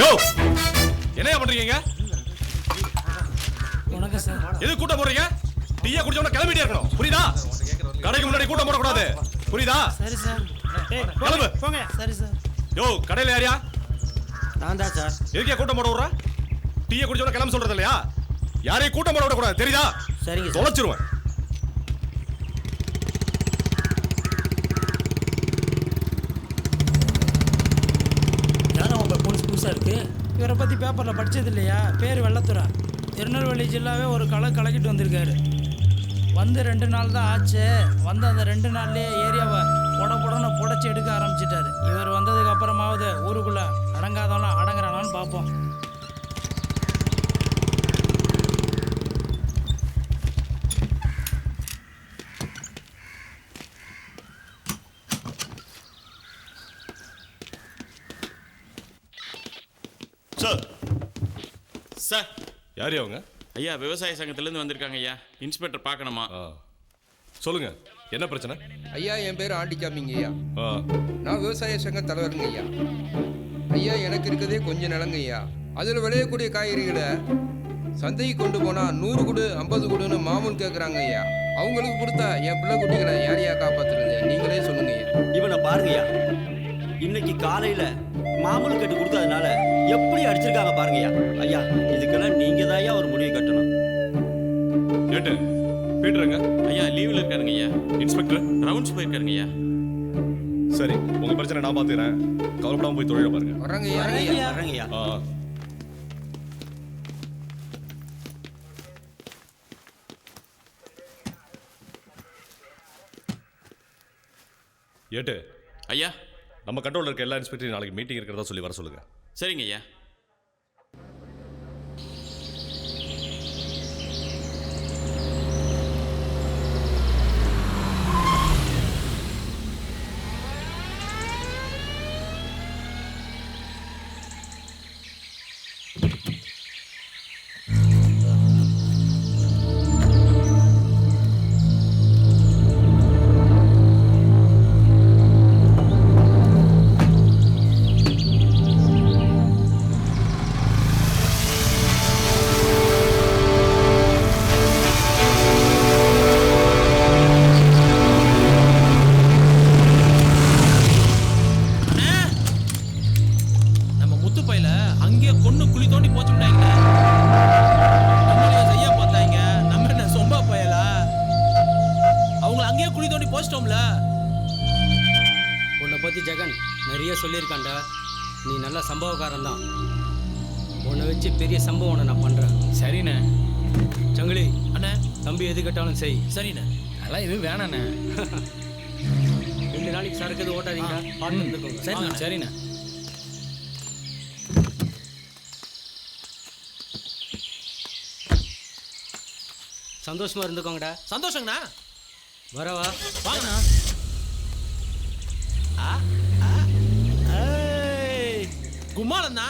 யோ என்னையா பண்றீங்க? வணக்கம் சார். எது கூட்டம் போடுறீங்க? டீயா குடிச்சவன கிளம்பிட்டே இருக்கணும். புரியுதா? கடைக்கு முன்னாடி கூட்டம் போடக்கூடாது. புரியுதா? சரி சார். கிளம்பு. போங்க. சரி சார். யோ கடையில யாரியா? நான் தான் சார். எதுக்கே கூட்டம் போட விடுற? டீயை குடிச்சவன கிளம்ப சொல்றது இல்லையா? யாரையும் கூட்டம் போட விடக்கூடாது. தெரியுதா? சரிங்க. தொலைச்சிருவேன். யாரும் போலீஸ் புதுசாக இருக்கு. இவரை பற்றி பேப்பரில் படித்தது இல்லையா? பேர் வெள்ளத்துறா. திருநெல்வேலி ஜில்லாவே ஒரு கலக்கிட்டு வந்திருக்காரு. வந்து 2 நாள் தான் ஆச்சு. வந்து அந்த 2 நாள்லேயே ஏரியாவை புடன்னு புடச்சி எடுக்க ஆரம்பிச்சிட்டாரு. இவர் வந்ததுக்கு அப்புறமாவது ஊருக்குள்ளே அடங்காதவனா அடங்குறானான்னு பார்ப்போம். சார் சார் யார் அவங்க? ஐயா விவசாய சங்கத்திலேருந்து வந்திருக்காங்க ஐயா. இன்ஸ்பெக்டர் பார்க்கணுமா? சொல்லுங்க, என்ன பிரச்சனை? ஐயா என் பேர் ஆண்டிக்காமிங்க ஐயா. நான் விவசாய சங்க தலைவருங்க ஐயா. ஐயா எனக்கு இருக்கதே கொஞ்சம் நிலங்க ஐயா. அதில் விளையக்கூடிய காய்கறிகளை சந்தைக்கு கொண்டு போனால் 100 கொடு 50 கொடுன்னு மாமூல் கேட்குறாங்க ஐயா. அவங்களுக்கு கொடுத்தா என் பிள்ளை குட்டிகளை யாரையா காப்பாற்றுறது? நீங்களே சொல்லுங்க ஐயா. இவனை பாருங்கய்யா, இன்னைக்கு காலையில மாமூல் கட்டு கொடுத்ததுனால எப்படி அடிச்சிருக்காங்க பாருங்கய்யா. ஐயா இதுக்கெல்லாம் நீங்க தான் ஒரு முடிவு கட்டணும். ஏட்டு பீட்டருங்க ஐயா லீவில் இருக்காருங்க ஐயா. இன்ஸ்பெக்டர் ரவுண்ட்ஸ் போயிருக்காருங்க ஐயா. சரி, உங்க பிரச்சனை நான் பார்த்துக்கிறேன். கவலைப்படாம போய் தொழில பாருங்க. வர்றாங்க ஐயா. வர்றாங்கய்யா. ஏட்டு ஐயா, நம்ம கண்ட்ரோல்ல இருக்க எல்லா இன்ஸ்பெக்டரையும் நாளைக்கு மீட்டிங் இருக்கிறதா சொல்லி வர சொல்லுங்க. சரிங்க ஐயா. உன்னை பற்றி ஜெகன் நிறைய சொல்லியிருக்காண்டா. நீ நல்ல சம்பவக்காரன் தான். உன்னை வச்சு பெரிய சம்பவம் நான் பண்ணுறேன். சரிண்ணே. சங்கிலி அண்ணே, தம்பி எது கேட்டாலும் செய். சரிண்ணே. அதெல்லாம் எதுவும் வேணாண்ணே. 2 நாளைக்கு சரக்கு எதுவும் ஓட்டாதீங்க. பார்த்து இருந்துக்கோங்க. சரிண்ணே. சரிண்ணே. சந்தோஷமா இருந்துக்கோங்கடா. சந்தோஷங்கண்ணா. வரவா வாங்கண்ணா. கும்மாளண்ணா.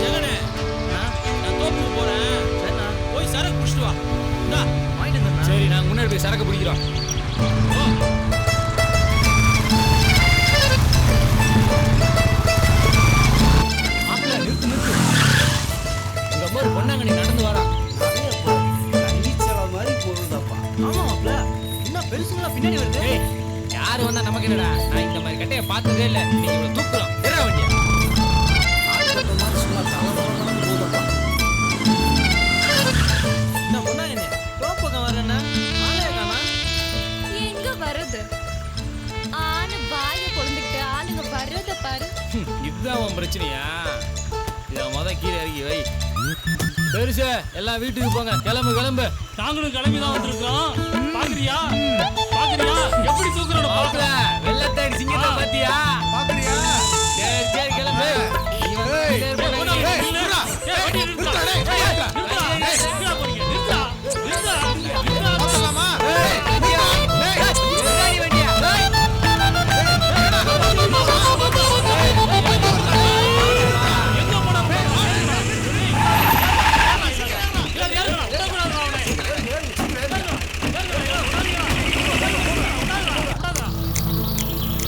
ஜெகனே, நான் தோப்புக்கு போறேன். சரிண்ணா, போய் சரக்கு பிடிச்சிட்டு வா. இந்தா வாங்கிட்டு வந்துடுறேன். சரி, நாங்கள் முன்னாடி போய் சரக்கு பிடிக்கிறோம். நிறுத்து. உங்க அம்மா ஒரு பொண்ணாங்க, நீ நடந்து வரா. மாதிரி போகுதாப்பா. ஆமா மாப்ள, இன்னும் பெருசுங்களா பின்னாடி வருது. யாரு வந்தா நமக்கு என்னடா? நான் இந்த மாதிரி கட்டையை பார்த்ததே இல்லை. நீ இவ்வளவு தூக்குறோம். எறா வண்டியா. இந்த பொண்ணாங்க என்ன தோப்பக்கம் வர்றேன்னா ஆளே காணா. எங்க வருது? ஆனு வாய கொழுந்துக்கிட்டு ஆளுங்க வர்றத பாரு. இதுதான் உன் பிரச்சனையா? இதை கீழே இறக்கி வை. பெருசு எல்லாம் வீட்டுக்கு போங்க. கிளம்பு. நாங்களும் கிளம்பி தான் வந்திருக்கோம். பாக்குறியா எப்படி தூக்குறோம்? பாக்கல வெள்ளத்தை சிங்கத்தை பாத்தியா? பாக்குறியா? சரி கிளம்பு.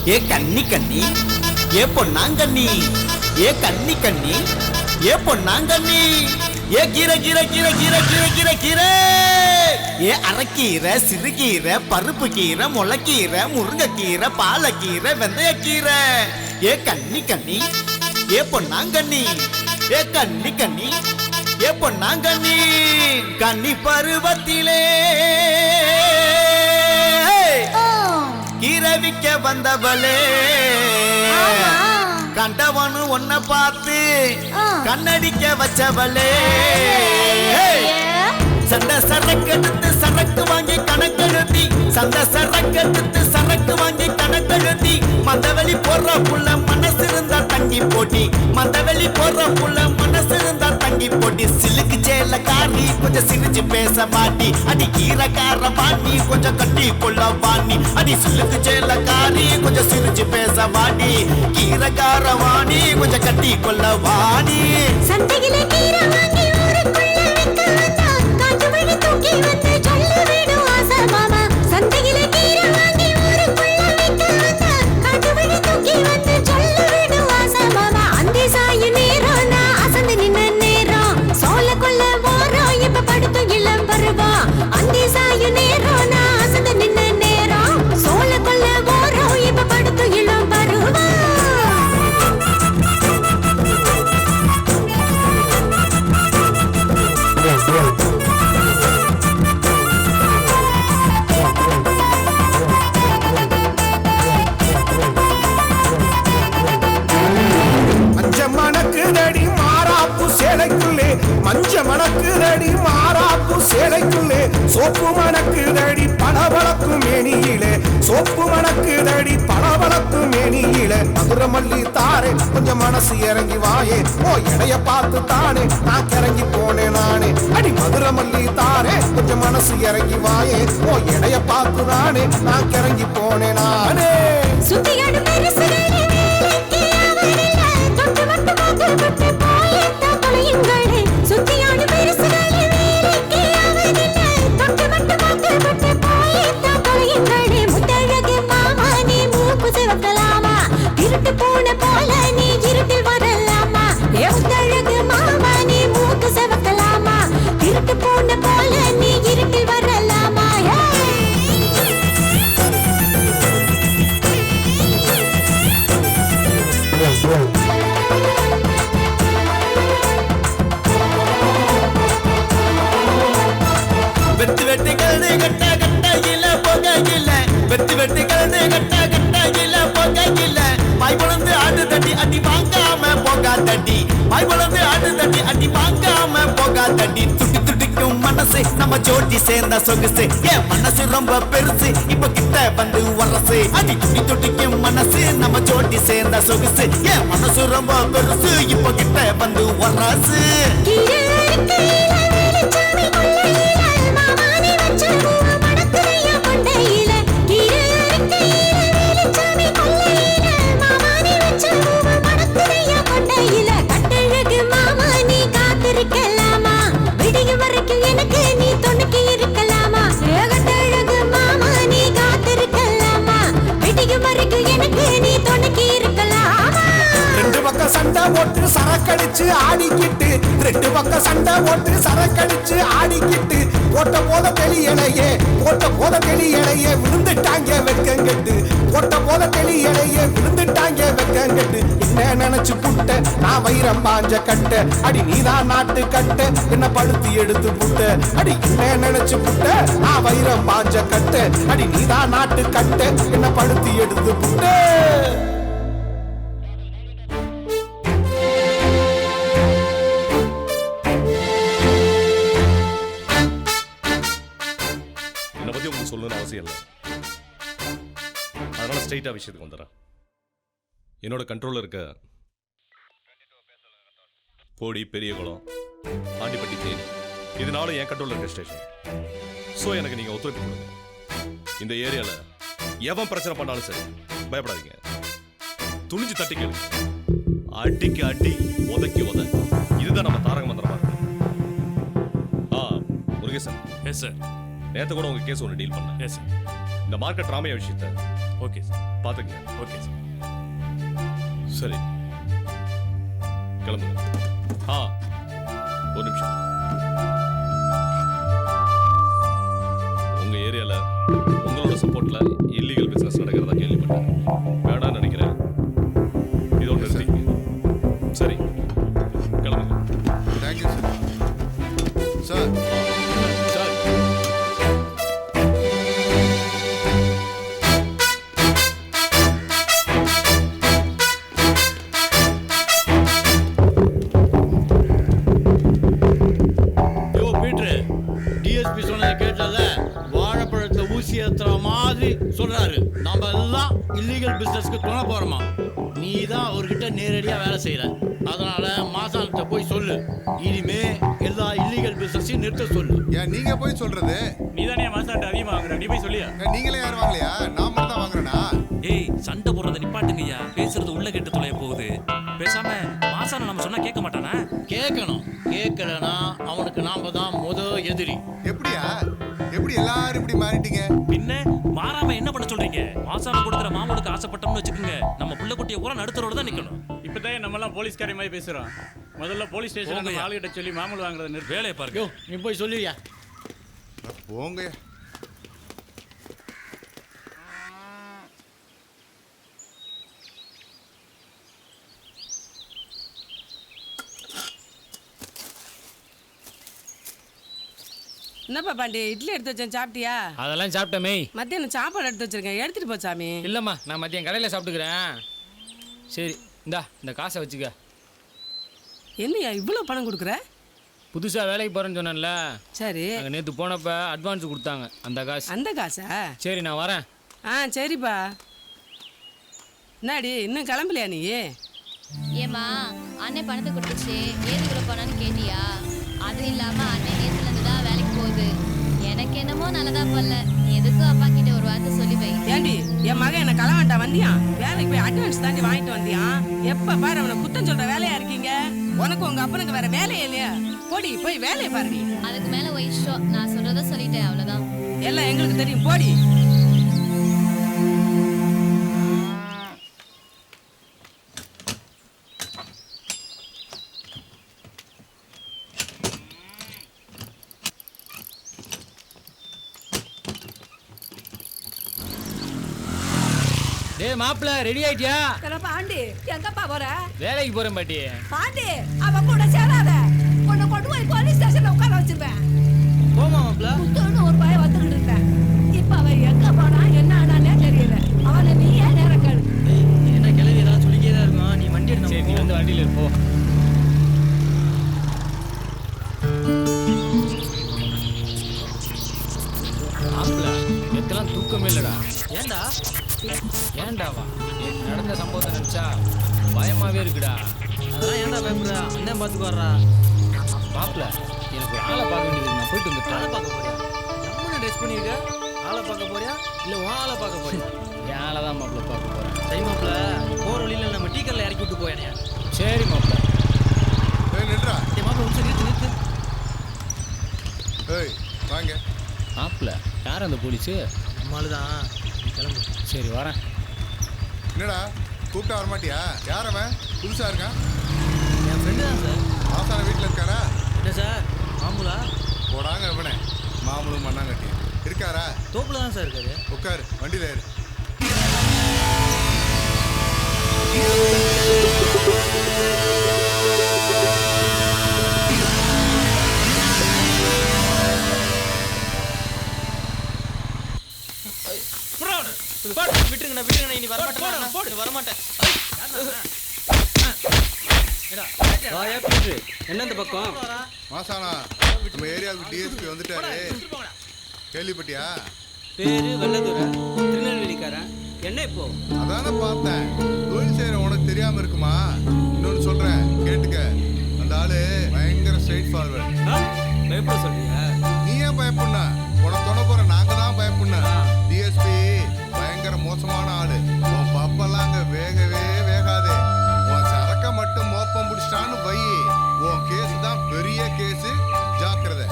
ஏ கண்ணி கண்ணி ஏ பொன்னாங்கண்ணி ஏ கண்ணி கண்ணி ஏ பொன்னாங்கண்ணி ஏ கீரை கீரை கீரை கீரை கீரை கீரை கீரை ஏ அரைக்கீரை சிறுகீரை பருப்பு கீரை முளைக்கீரை முருங்கைக்கீரை பாலக்கீரை வெந்தயக்கீரை ஏ கண்ணி கண்ணி ஏ பொன்னாங்கண்ணி ஏ கண்ணி கண்ணி ஏ பொன்னாங்கண்ணி கண்ணி பருவத்திலே கீரை விக்க வந்தவளே கண்டவனு ஒன்ன பார்த்து கண்ணடிக்க வச்சவளே சண்டை சரக்கு எடுத்து சரக்கு வாங்கி கணக்கெழுத்தி சண்டை சரக்கு எடுத்து சரக்கு வாங்கி கணக்கெழுத்தி மந்தவெளி போடுற புள்ள மனசு இருந்தா தங்கி போட்டி மந்தவெளி போடுற புள்ள மனசு இருந்தா தங்கி போட்டி சிலுக்கு சேல காரி கொஞ்சம் சிரிச்சு பேச மாட்டி அடி கீரைக்கார பாட்டி கொஞ்சம் கட்டி கொள்ள வாணி அடி சிலுக்கு சேல காரி கொஞ்சம் சிரிச்சு பேச மாட்டி கீரைக்கார வாணி கொஞ்சம் கட்டி கொள்ள வாணி சந்தையில கீரை வாங்கி ஊருக்குள்ள விக்க வந்தா காட்டு வழி தூக்கி வந்து சொல்லி விடும் ஆசை மாமா சந்தையில கீரை வாங்கி ஊருக்குள்ள விக்க வந்தா காட்டு வழி தூக்கி வந்து சொல்லி விடும் ஆசை மாமா அந்த சாயு நேரம் நான் அசந்து நின்ன நேரம் சோல கொள்ள போறோம் இப்ப படுத்து இளம் வருவா அந்த சாயு நேரம் நான் அசந்து நின்ன நேரம் சோல கொள்ள போறோம் இப்ப படுத்து இளம் வருவா மஞ்ச மணக்குதடி மாறாப்பு சேலைக்குள்ளே மஞ்ச மணக்குதடி மாறாப்பு சேலைக்குள்ளே சோப்பு மணக்குதடி பளபளக்கும் மேனியிலே சோப்பு மணக்குதடி பளபளக்கும் மேனியிலே மதுரை மல்லி தாரே கொஞ்சம் மனசு இறங்கி வாயே ஓ எடைய பார்த்து தானே நான் கிறங்கி போனேன் நானே அடி மதுரை மல்லி தாரே கொஞ்சம் மனசு இறங்கி வாயே ஓ எடைய பார்த்து தானே நான் கிறங்கி போனேன் நானே சுத்தியாடு பெருசுகளே வேலைக்கு அவரில்ல தொட்டு மட்டு மாத்து பட்டு போயத்த தொலையுங்களே சுத்தியாடு பெருசுகளே வேலைக்கு அவரில்ல தொட்டு மட்டு மாத்து பட்டு போயத்த தொலையுங்களே முத்தழகு மாமா நீ மூக்கு சிவக்கலாமா திருட்டு பூனை போல நீ இருட்டில் வரலாமா ஏ முத்தழகு மாமா நீ மூக்கு சிவக்கலாமா திருட்டு பூனை போல நீ இருட்டில் வரலாமா வெட்டு வெட்டு கழுது கட்ட கட்ட இல்ல போகையில வெட்டு வெட்டு கழுது கட்ட கட்ட இல்ல போகையில பாய் வளர்ந்து ஆடு தட்டி அடி வாங்காம போகா தட்டி பாய் வளர்ந்து ஆடு தட்டி அடி வாங்காம போகா தட்டி துட்டி துடிக்கும் மனசு நம்ம ஜோடி சேர்ந்த சொகுசு என் மனசு ரொம்ப பெருசு இப்ப கிட்ட வந்து வரசு அடி துட்டி துடிக்கும் மனசு நம்ம ஜோடி சேர்ந்த சொகுசு என் மனசு ரொம்ப பெருசு இப்ப கிட்ட வந்து வரசு சண்டை ஓட்டு சரக்கடிச்சு ஆடிக்கிட்டு ரெண்டு பக்கம் சண்டை ஓட்டு சரக்கடிச்சு ஆடிக்கிட்டு போட்ட போத தெளியலையே போட்ட போத தெளியலையே விழுந்துட்டாங்க வெக்கங்கட்டு போட்ட போத தெளியலையே விழுந்துட்டாங்க வெக்கங்கட்டு என்ன நினைச்சு புட்ட நான் வைரம் பாஞ்ச கட்ட அடி நீதான் நாட்டு கட்ட என்ன படுத்தி எடுத்து புட்ட அடி என்ன நினைச்சு புட்ட நான் வைரம் பாஞ்ச கட்ட அடி நீதான் நாட்டு கட்ட என்ன படுத்தி எடுத்து புட்ட சொல்லணும்னு அவசியம் இல்லை. அதனால ஸ்ட்ரைட்டா விஷயத்துக்கு வந்துடுறேன். என்னோட கண்ட்ரோல்ல இருக்க போடி, பெரியகுளம், ஆண்டிப்பட்டி, தேனி இதனால என் கண்ட்ரோல்ல இருக்க ஸ்டேஷன். ஸோ எனக்கு நீங்க ஒத்துழைப்பு கொடுங்க. இந்த ஏரியால எவன் பிரச்சனை பண்ணாலும் சரி பயப்படாதீங்க, துணிஞ்சு தட்டி கேளு. அடிக்கு அடி, உதைக்கு உத. இதுதான் நம்ம தாரக மந்திரமா இருக்கு. முருகேசன். Yes sir. நேற்று கூட உங்க கேஸ் ஒன்று டீல் பண்ணேன். Yes sir. இந்த மார்க்கெட் ராமையா விஷயத்தை ஓகே சார் பார்த்துக்கங்க. ஓகே சார் சரி கிளம்புங்க. ஒரு நிமிஷம். உங்க ஏரியால உங்களோட சப்போர்ட்ல இல்லீகல் பிசினஸ் நடக்கிறதா கேள்விப்பட்டேன். வேணாம்னு நினைக்கிறேன். இதோட நிறுத்திக்கங்க. சரி கிளம்புங்க. Thank you sir. சார் டிஎஸ்பி சொன்னதை கேட்டல, வாழைப்பழத்தை ஊசி ஏத்துற மாதிரி சொல்றாரு. நாம எல்லாம் இல்லீகல் பிசினஸ்க்கு துணை போறோமா? நீ தான் அவர்கிட்ட நேரடியா வேலை செய்யற. அதனால மாசான்கிட்ட போய் சொல்லு, இனிமே எல்லா இல்லீகல் பிசினஸையும் நிறுத்த சொல்லு. ஏன் நீங்க போய் சொல்றது? நீ தானே மாசான்ட்ட அதிகமாக வாங்குற, நீ போய் சொல்லியா? நீங்களே யாரும் வாங்கலையா? நான் மட்டும் தான் வாங்குறேனா? ஏய், சண்டை போடுறத நிப்பாட்டுங்கய்யா. பேசுறது உள்ள கெட்டு தொலைய போகுது. பேசாம மாசான நம்ம சொன்னா கேட்க மாட்டானா? கேட்கணும். கேட்கலனா அவனுக்கு நாம தான் எதிரி. எப்படியா? எப்படி எல்லாரும் இப்படி மாறிட்டீங்க? பின்ன மாறாம என்ன பண்ண சொல்றீங்க? மாசான கொடுக்குற மாமூலுக்கு ஆசைப்பட்டோம்னு வச்சுக்கோங்க, நம்ம புள்ள குட்டியை பூரா நடுத்தரோட தான் நிக்கணும். இப்பதான் நம்ம எல்லாம் போலீஸ்காரி மாதிரி பேசுறோம். முதல்ல போலீஸ் ஸ்டேஷன் ஆளுகிட்ட சொல்லி மாமூல் வாங்குறத நிறுத்து. வேலையை பாருங்க. நீ போய் சொல்லியா? போங்க. என்னப்பா பாண்டி, இட்லி எடுத்து வச்சேன், சாப்பிட்டியா? அதெல்லாம் சாப்பிட்டமே. மத்தியானம் சாப்பாடு எடுத்து வச்சிருக்கேன், எடுத்துட்டு போ சாமி. இல்லைம்மா, நான் மதியம் கடையில் சாப்பிட்டுக்கிறேன். சரி, இந்த காசை வச்சுக்க. என்னையா இவ்வளோ பணம் கொடுக்குற? புதுசாக வேலைக்கு போகிறேன்னு சொன்னேன்ல. சரி. அங்கே நேற்று போனப்போ அட்வான்ஸ் கொடுத்தாங்க, அந்த காசு. அந்த காசா? சரி, நான் வரேன். சரிப்பா. என்னடி இன்னும் கிளம்பலையா நீ? ஏமா அண்ணன் பணத்தை கொடுத்துச்சு, ஏது இவ்வளோ பணம்னு கேட்டியா? அது இல்லாமல் அண்ணன் நேற்றுலேருந்து தான் வேலைக்கு போகுது. எனக்கு என்னமோ நல்லதா பண்ணல. எதுக்கும் அப்பா கிட்ட ஒரு வார்த்தை சொல்லி வை. ஏண்டி என் மகன் என்ன களவாண்டா வந்தியான்? வேலைக்கு போய் அட்வான்ஸ் தாண்டி வாங்கிட்டு வந்தியான். எப்ப பாரு அவனை குத்தம் சொல்ற வேலையா இருக்கீங்க. உனக்கு உங்க அப்பனுக்கு வேற வேலையே இல்லையா? போடி போய் வேலையை பாருடி. அதுக்கு மேல இஷ்டம், நான் சொல்றத சொல்லிட்டேன், அவ்வளவுதான். எல்லாம் எங்களுக்கு தெரியும், போடி. டேய் மாப்பிள்ள, ரெடி ஆயிட்டியா? பாண்டி, எங்கப்பா போற? வேலைக்கு போறேன் பாட்டி. பாண்டி, அவன் கூட சேராத. உன்னை கொண்டு போய் போலீஸ் ஸ்டேஷன்ல உட்கார வச்சிருவேன். போமா மாப்பிள்ள. புத்தோன்னு ஒரு பையன் வந்துகிட்டு இருந்தேன். இப்ப அவன் எங்க போனா என்ன ஆனானே தெரியல. அவனை நீ ஏன் நேரம் கேளு. என்ன கிளவி ஏதாவது சொல்லிக்கே தான் இருக்கும். நீ வண்டி எடுத்து சரி, நீ வந்து வண்டியில் இருப்போ. மாப்பிள்ள, எத்தெல்லாம் தூக்கமே இல்லடா. ஏண்டா? ஏண்டாவா? நடந்த சம்பவத்தை நினைச்சா பயமாவே இருக்குடா. அதெல்லாம் ஏன்டா பயப்படுற? அண்ணன் பார்த்துக்கு வர்றா. மாப்பிள்ள, எனக்கு ஒரு ஆளை பார்க்க வேண்டியது. நான் போயிட்டு வந்துட்டேன். ஆளை பார்க்க போறியா? நம்மளும் ட்ரெஸ் பண்ணியிருக்க. ஆளை பார்க்க போறியா இல்லை உன் ஆளை பார்க்க போறியா? என் ஆளை தான் மாப்பிள்ள பார்க்க போகிறேன். சரி மாப்பிள்ள, போகிற வழியில் நம்ம டீ கல்ல இறக்கி விட்டு போயேனே. சரி மாப்பிள்ள. நின்றா. சரி மாப்பிள்ள, ஒரு நிறுத்து நிறுத்து. ஏய் வாங்க. மாப்பிள்ள, யார் அந்த போலீஸு? நம்மளு தான். கிளம்பு. சரி, வரேன். என்னடா கூப்பிட்டா வரமாட்டியா? யார் அவன்? புதுசா இருக்கான்? என் ஃப்ரெண்டு தான் சார். ஆசான வீட்டில் இருக்காரா? என்ன சார் மாமூலா? போடாங்க அவனே. மாமூலும் மண்ணாங்கட்டி இருக்காரா? தோப்புல தான் சார் இருக்காரு. உட்காரு, வண்டியில் ஏறு. விட்டுருங்கண்ணா விட்டுருங்கண்ணா, இனி வரமாட்டேன். போடு வரமாட்டேன். என்ன இந்த பக்கம்? மாசானா, நம்ம ஏரியாவுக்கு டிஎஸ்பி வந்துட்டாரு. கேள்விப்பட்டியா? பேரு வெள்ளதுரை, திருநெல்வேலிக்காரன். என்ன இப்போ? அதானே பார்த்தேன். தொழில் செய்யற உனக்கு தெரியாம இருக்குமா? இன்னொன்னு சொல்றேன் கேட்டுக்க. அந்த ஆளு பயங்கர ஸ்ட்ரைட் ஃபார்வர்ட். பயப்பட சொல்றியா? நீ ஏன் பயப்படனா? உனக்கு தொட போற நாங்க தான் பயப்படணும். டிஎஸ்பி பயங்கர மோசமான ஆளு. உன் பப்பெல்லாம் அங்க வேகவே வேகாது. உன் சரக்க மட்டும் மோப்பம் பிடிச்சிட்டான்னு வை, உன் கேஸ் தான் பெரிய கேஸ். ஜாக்கிரதை.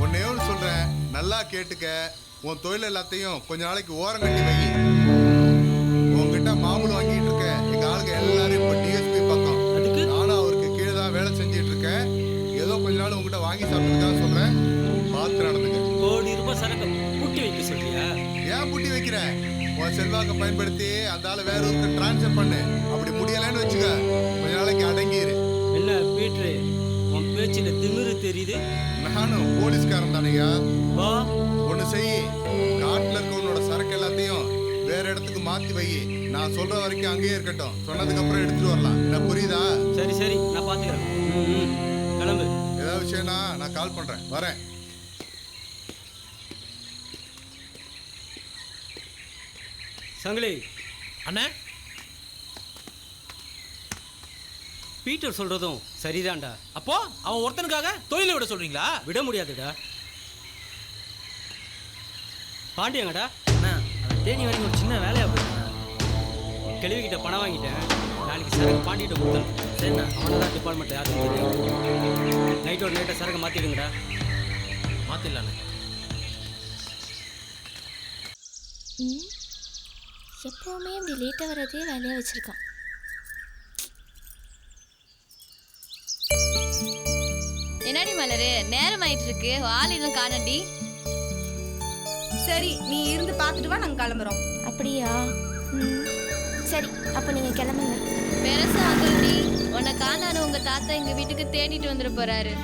ஒன்னே ஒன்று சொல்றேன், நல்லா கேட்டுக்க. உன் தொழில் எல்லாத்தையும் கொஞ்ச நாளைக்கு ஓரம் கட்டி வை. உன்கிட்ட மாமூல் வாங்கிட்டு இருக்க எங்க ஆளுங்க எல்லாரும் இப்ப டிஎஸ்பி பக்கம். நானும் அவருக்கு கீழே தான் வேலை செஞ்சிட்டு இருக்கேன். ஏதோ கொஞ்ச நாள் உங்ககிட்ட வாங்கி சாப்பிட்டுதான் சொல்றேன், பார்த்து நடந்துங்க. கோடி ரூபாய் சரக்கு பூட்டி வைக்க சொல்றியா? ஏன் பூட்டி வைக்கிற? உன் செல்வாக்க பயன்படுத்தி அந்த ஆளை வேற ஊருக்கு டிரான்ஸ்ஃபர் பண்ணு. அப்படி முடியலன்னு வச்சுக்க, கொஞ்ச நாளைக்கு அடங்கிரு. என்ன பீட்ரு, உன் பேச்சில திமிரு தெரியுது. நானும் போலீஸ்காரன் தானையா. ஒண்ணு செய், காட்டுல இருக்க உன்னோட சரக்கு எல்லாத்தையும் வேற இடத்துக்கு மாத்தி வை. நான் சொல்ற வரைக்கும் அங்கேயே இருக்கட்டும். சொன்னதுக்கு அப்புறம் எடுத்துட்டு வரலாம். என்ன புரியுதா? சரி சரி, நான் பாத்துக்கிறேன். கிளம்பு. ஏதாவது விஷயம்னா நான் கால் பண்றேன். வரேன். சங்கிலி அண்ணே, பீட்டர் சொல்றதும் சரிதான்டா. அப்போ அவன் ஒருத்தனுக்காக தொழிலை விட சொல்றீங்களா? விட முடியாதுடா. பாண்டியங்கடா. அண்ணா, அவன் தேனி வரைக்கும் ஒரு சின்ன வேலையா போயிருந்தா. கேள்விக்கிட்ட பணம் வாங்கிட்டேன். நாளைக்கு சரக்கு பாண்டிகிட்ட கொடுத்தேன். சரிண்ணா, அவனை தான் டிபார்ட்மெண்ட் யாருன்னு தெரியும். நைட்டோட நைட்டை சரக்கு மாற்றிடுங்கடா. மாற்றிடலாண்ணே. எப்போவுமே இப்படி லேட்டாக வரதே வேலையாக வச்சுருக்கான். என்னடி மலரு, நேரம் ஆயிட்டு இருக்கு, ஆள் இன்னும் காணடி. சரி, நீ இருந்து பார்த்துட்டு வா, நாங்கள் கிளம்புறோம். அப்படியா? சரி, அப்போ நீங்கள் கிளம்புங்க. பெருசா ஆகுடி, உன்னை காணான்னு உங்க தாத்தா எங்க வீட்டுக்கு தேடிட்டு வந்துட போறாரு.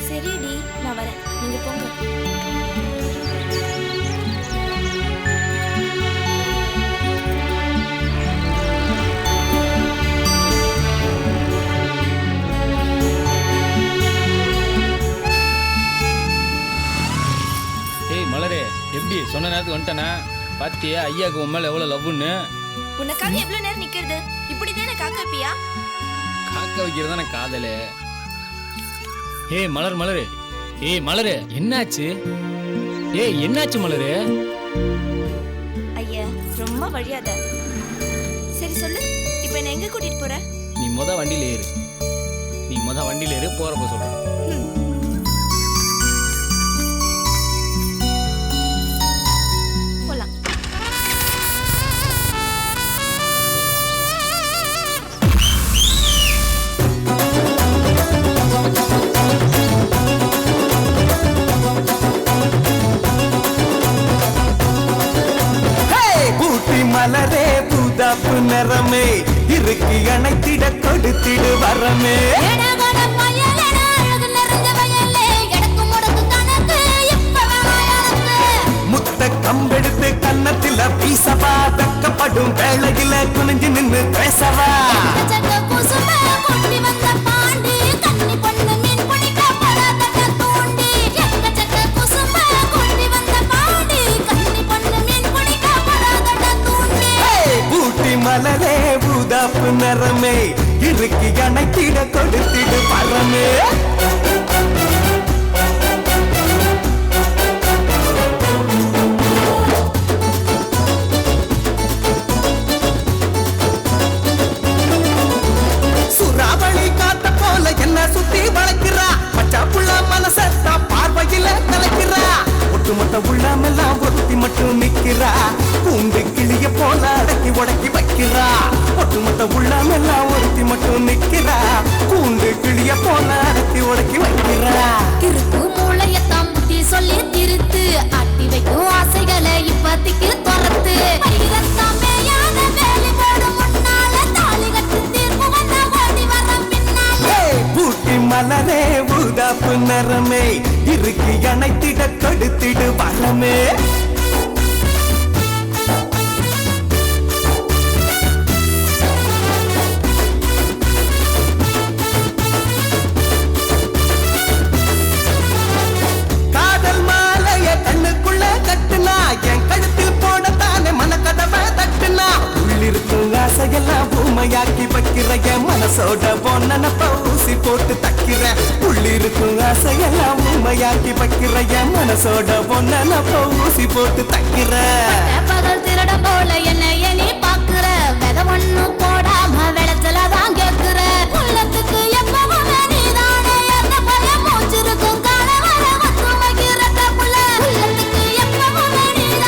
சரிடி, நான் வரேன், நீங்கள் போங்க. மலரே, எப்படி சொன்ன நேரத்துக்கு வந்துட்டேனா? பாத்தியா ஐயாக்கு உன் மேல எவ்வளவு லவ்னு? உனக்காக எவ்வளவு நேரம் நிக்கிறது? இப்படி தானே காக்க வைப்பியா? காக்க வைக்கிறது தானே காதலே. ஏய் மலர், மலரு, ஏய் மலரு, என்னாச்சு? ஏய் என்னாச்சு மலரு? ஐயா, ரொம்ப வழியாத. சரி சொல்லு, இப்போ என்ன எங்க கூட்டிட்டு போற? நீ வண்டியில ஏறு. நீ வண்டியில ஏறு, போறப்ப சொல்றேன். மலரே புதாப்பு நிறமே இருக்கு அணைத்திட கொடுத்திடு வரமே. முத்த கம்பெடுத்து கன்னத்தில வீசவா, வெக்கப்படும் வேளையில குனிஞ்சு நின்று பேசவா. மலரே பூதாப்பு நிறமே இருக்கு அணைத்திட கொடுத்திடு பரமே. சுறாவளி காத்த போல என்ன சுத்தி வளர்க்கிறா. பச்சா புள்ள மனசத்தா பார்வையில கலக்கிறா. ஒட்டுமொத்த உள்ளமெல்லாம் ஒருத்தி மட்டும் நிக்கிறா. பூண்டு கிளிய போல அடக்கி உடக்கி வைக்கிறா. ஒட்டுமொத்த உள்ளமெல்லாம் ஒருத்தி மட்டும் நிக்கிறா. பூண்டு கிளிய போல அடக்கி உடக்கி வைக்கிறா. திருப்பு மூளையத்தான் புத்தி சொல்லி திருத்து. அட்டி வைக்கும் ஆசைகளை இப்பத்திக்கு துரத்து. பூட்டி மலரே பூதாப்பு நிறமே இருக்கு அணைத்திட கொடுத்திடு வரமே. காதல் மாலைய கண்ணுக்குள்ள கட்டுனா, என் கழுத்தில் போடத்தானே மனக்கதவை தட்டுனா. உள்ளிருக்கும் ஆசையெல்லாம் பூமையாக்கி வைக்கிற என் மனசோட பொன்னப்ப ஊசி போட்டு தக்கிற. உள்ளிருக்கும் ஆசையெல்லாம் பூமையாக்கி வைக்கிற என் மனசோட பொன்னப்ப ஊசி போட்டு தக்கிற. பகல் திருட போல என்னைய நீ பாக்குற. வெத ஒண்ணு போடாம விளைச்சலதான் கேக்குற. உள்ளத்துக்கு எப்பவும் நீதானே என்ன பயம் மூச்சிருக்கும் கால வர வந்து வைக்கிற புள்ள. உள்ளத்துக்கு எப்பவும் நீதானே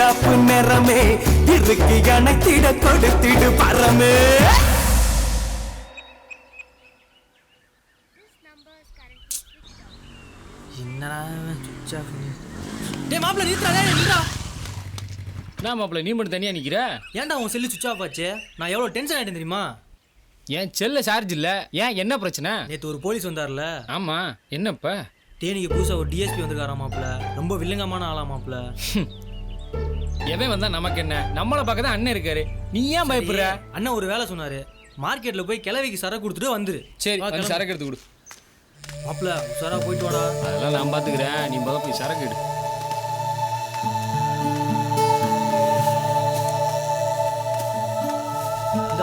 ரோஜாப்பு நிறமே இருக்கு அணைத்திட கொடுத்திடு பரமே. என்னடா சுவிட்ச் ஆஃப். டேய் மாப்ள நிறுத்துடா, நில்றா. நான் மாப்பிள்ள நீ மட்டும் தனியா நிக்கிற? ஏன்டா உன் செல்லு சுவிட்ச் ஆஃப் ஆச்சு? நான் எவ்வளவு டென்ஷன் ஆயிட்டேன் தெரியுமா? ஏன் செல்ல சார்ஜ் இல்ல. ஏன் என்ன பிரச்சனை? நேத்து ஒரு போலீஸ் வந்தார்ல. ஆமா, என்னப்பா? தேனிக்கு புதுசா ஒரு டிஎஸ்பி வந்திருக்காரா மாப்ள. ரொம்ப வில்லங்கமான ஆளா மாப்ள. எவன் வந்தா நமக்கு என்ன? நம்மள பார்க்க தான் அண்ணன் இருக்காரு. நீ ஏன் பயப்படுற? அண்ணன் ஒரு வேலை சொன்னாரு. மார்க்கெட்ல போய் கிழவிக்கு சரக்கு கொடுத்துட்டு வந்துரு. சரி, வந்து சரக்கு எடுத்து கொடு. மாப்ள உசாரா போயிட்டு வாடா. அதெல்லாம் நான் பாத்துக்கிறேன். நீ முதல்ல போய் சரக்கு எடு.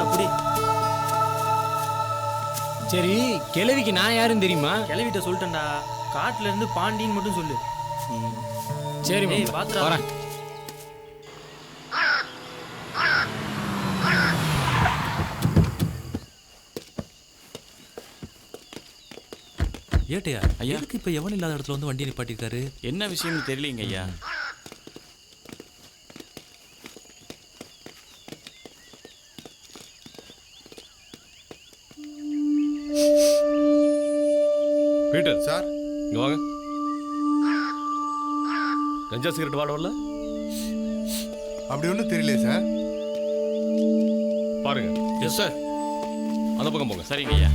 அப்படி சரி, கிழவிக்கு நான் யாருன்னு தெரியுமா? கிழவிட்ட சொல்லிட்டேன்டா. காட்டுல இருந்து பாண்டின்னு மட்டும் சொல்லு. சரி பாத்துறா. வரேன். ஏட்டையா ஐயா, இப்ப எவன் இல்லாத இடத்துல வந்து வண்டியை நிப்பாட்டிருக்காரு? என்ன விஷயம்னு தெரியலீங்க ஐயா. பீட்டர் சார் இங்க வாங்க. கஞ்சா சிகரெட் வாட வரல? அப்படி ஒன்றும் தெரியல சார். பாருங்க. Yes sir. அந்த பக்கம் போங்க. சரிங்க ஐயா.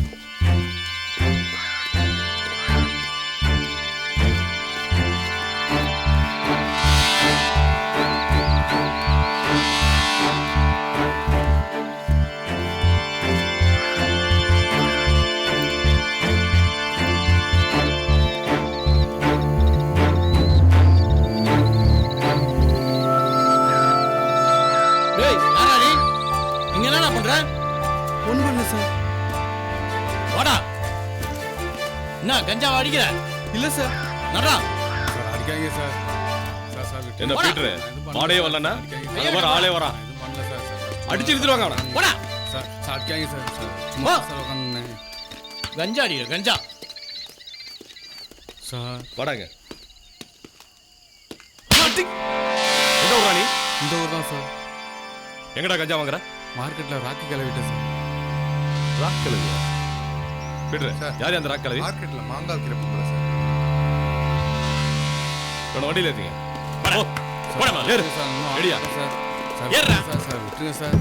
ஒண்ணு பண்ணல சார். வாடா. என்ன கஞ்சா அடிக்கிற? இல்ல சார். நடா. சார் அடிக்காதீங்க சார். என்ன பீட்டர் மாடே வரலன்னா வர ஆளே வரா. அடிச்சு எடுத்துருவாங்க அவன. போடா. சார் அடிக்காதீங்க சார். சும்மா சார் உட்கார்ந்தேன். கஞ்சா அடிக்கிற கஞ்சா. சார் வாடாங்க. எந்த ஊரா நீ? இந்த ஊர் தான் சார். எங்கடா கஞ்சா வாங்குற? மார்க்கெட்ல ராக்கி கிளவிட்ட சார். ராக் கிளவியா? பீட்டர் யார் அந்த ராக் கிளவி? மார்க்கெட்ல மாங்காய் விற்கிற பொம்பளை சார். இவனை வண்டியில் ஏற்றிங்க. சார் ரெடியா? சார் சார் விட்டுருங்க சார்.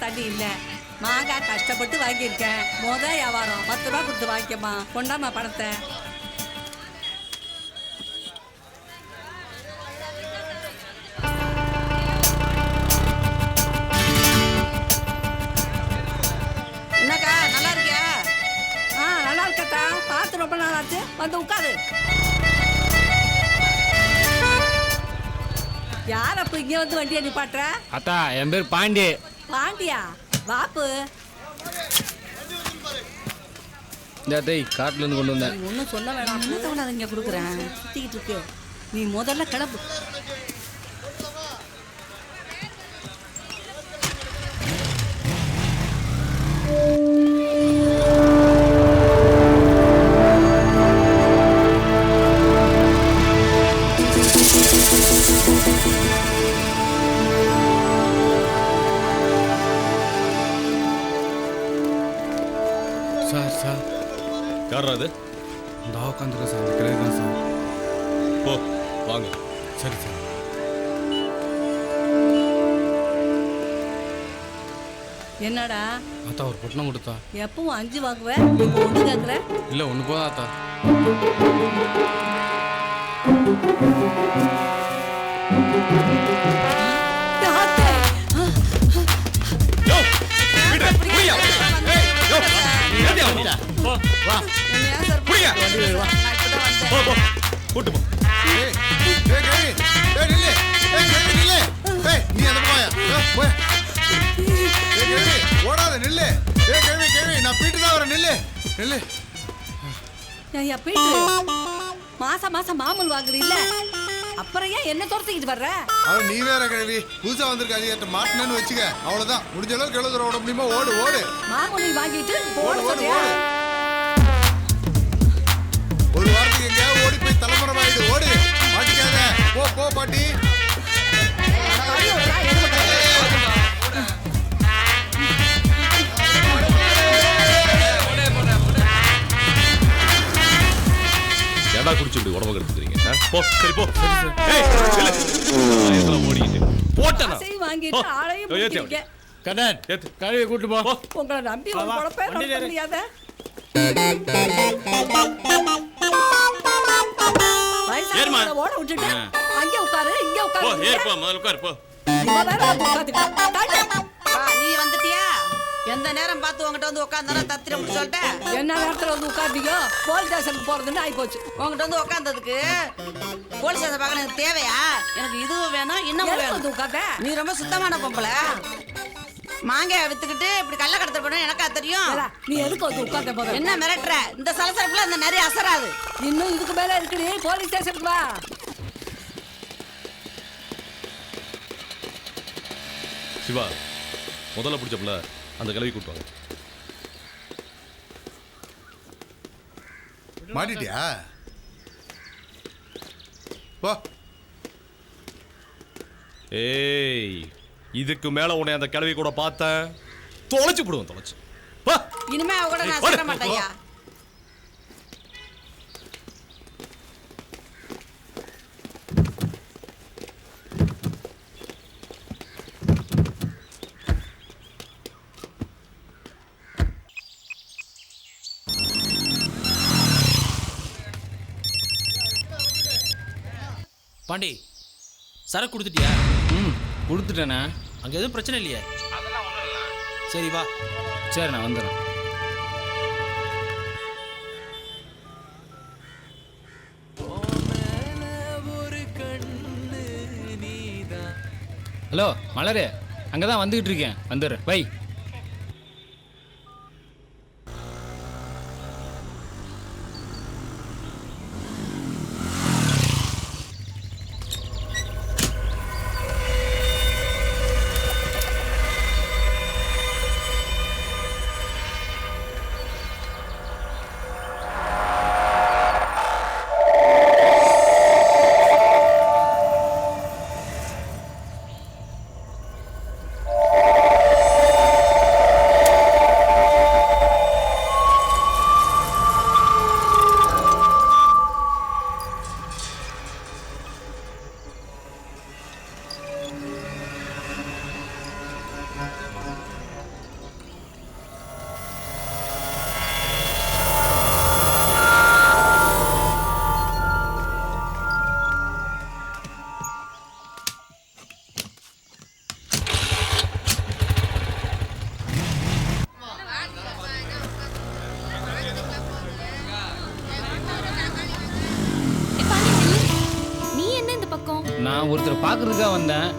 தண்ணி இல்லை. மாங்காய் கஷ்டப்பட்டு வாங்கியிருக்கேன். வியாபாரம் 10 ரூபா கொடுத்து வாங்கிக்கம்மா. கொண்டாமா பணத்தை. என்னக்கா நல்லா இருக்கியா? நல்லா இருக்கட்டா. பார்த்து ரொம்ப நாள் ஆச்சு. வந்து உட்காரு. யார் அப்ப இங்க வந்து வண்டியை நிப்பாட்டுற? அத்தா, என் பேர் பாண்டி. பாண்டியா? வாப்பு. இந்த டேய் காட்டுல இருந்து கொண்டு வந்தேன். நீ ஒன்றும் சொல்ல வேணாம். என்ன அதை இங்கே கொடுக்குறேன். சுற்றிக்கிட்டு இருக்கு. நீ முதல்ல கிளம்பு. சார் சார் யாரா அது? இந்த உட்காந்துருக்க சார். அந்த கிளவி தான் சார். போ வாங்க. சரி சார். என்னடா ஆத்தா ஒரு பொட்டணம் கொடுத்தா. எப்பவும் 5 வாங்குவேன். இப்போ 1 கேட்குற. இல்லை 1 போதா ஆத்தா. ஓடாத நில்லு. நான் பீட்டு தான் வரேன். நில்லு நில்லு. ஐயா போயிட்டு மாசம் மாசம் மாமூல் வாங்குறீல்ல, அப்புறம் ஏன் என்ன துரத்திக்கிட்டு வர்ற? அவன் நீ வேற கிழவி புதுசா வந்திருக்க அதிகாரத்தை மாட்டினு வச்சுக்க, அவ்வளவுதான். முடிஞ்ச அளவுக்கு எவ்வளவு தூரம் ஓட முடியுமோ ஓடு ஓடு. மாமூலி வாங்கிட்டு ஓடு ஓடு ஓடு. ஒரு வாரத்துக்கு எங்கேயாவது ஓடி போய் தலைமுறைவாயிடு, ஓடு. மாட்டிக்காத, போ போ பாட்டி. ஏடா குடிச்சு இப்படி உடம்பு கெடுத்துக்கிறீங்க? போ சரி போ. ஏய் இதெல்லாம் ஓடிட்டு போட்டனா சரி வாங்கிட்டு ஆளையும் பிடிக்கிறீங்க. கண்ணன் கழுவி கூட்டு போ. உங்களை நம்பி ஒரு பொழப்பே நடத்த முடியாத. வயசானவங்கள ஓட விட்டுட்டு அங்கே உட்காரு இங்கே போ உட்காரு. ஏறு போ முதல்ல உட்காரு போ. நீ வந்துட்டியா? எந்த நேரம் பார்த்து உங்ககிட்ட வந்து உட்காந்தானே தத்திர முடிச்சு சொல்லிட்டேன். என்ன நேரத்துல வந்து உட்காந்தீங்க? போலீஸ் ஸ்டேஷனுக்கு போறதுன்னு ஆகி போச்சு. உங்ககிட்ட வந்து உட்காந்ததுக்கு போலீஸ் ஸ்டேஷன் பார்க்க எனக்கு தேவையா? எனக்கு இதுவும் வேணும் இன்னமும் வேணும். உட்காந்த நீ ரொம்ப சுத்தமான பொம்பளை. மாங்காய் வித்துக்கிட்டு இப்படி கள்ள கடத்தல் பண்ண எனக்கா தெரியும்? நீ எதுக்கு வந்து உட்கார்ந்த போத? என்ன மிரட்டுற? இந்த சலசலப்புல அந்த நிறைய அசராது. இன்னும் இதுக்கு மேல இருக்குடி. போலீஸ் ஸ்டேஷனுக்கு வா. சிவா முதல்ல பிடிச்சப்பல அந்த கிளவி கூட்டுவாங்க. மாட்டிட்டியா? போ. ஏய் இதுக்கு மேல உன்னை அந்த கிளவி கூட பார்த்தேன் தொலைச்சு போடுவோம், தொலைச்சு. இனிமே அவ கூட நான் சேர மாட்டேயா. பாண்டி சரக்கு கொடுத்துட்டியா? கொடுத்துட்டேண்ணா. அங்கே எதுவும் பிரச்சனை இல்லையே? சரி வா. சரி நான் வந்துடுறேன். ஹலோ மலரு, அங்கே தான் வந்துக்கிட்டு இருக்கேன், வந்துடுறேன். பை. நான் ஒருத்தர் பார்க்கறதுக்காக வந்தேன்.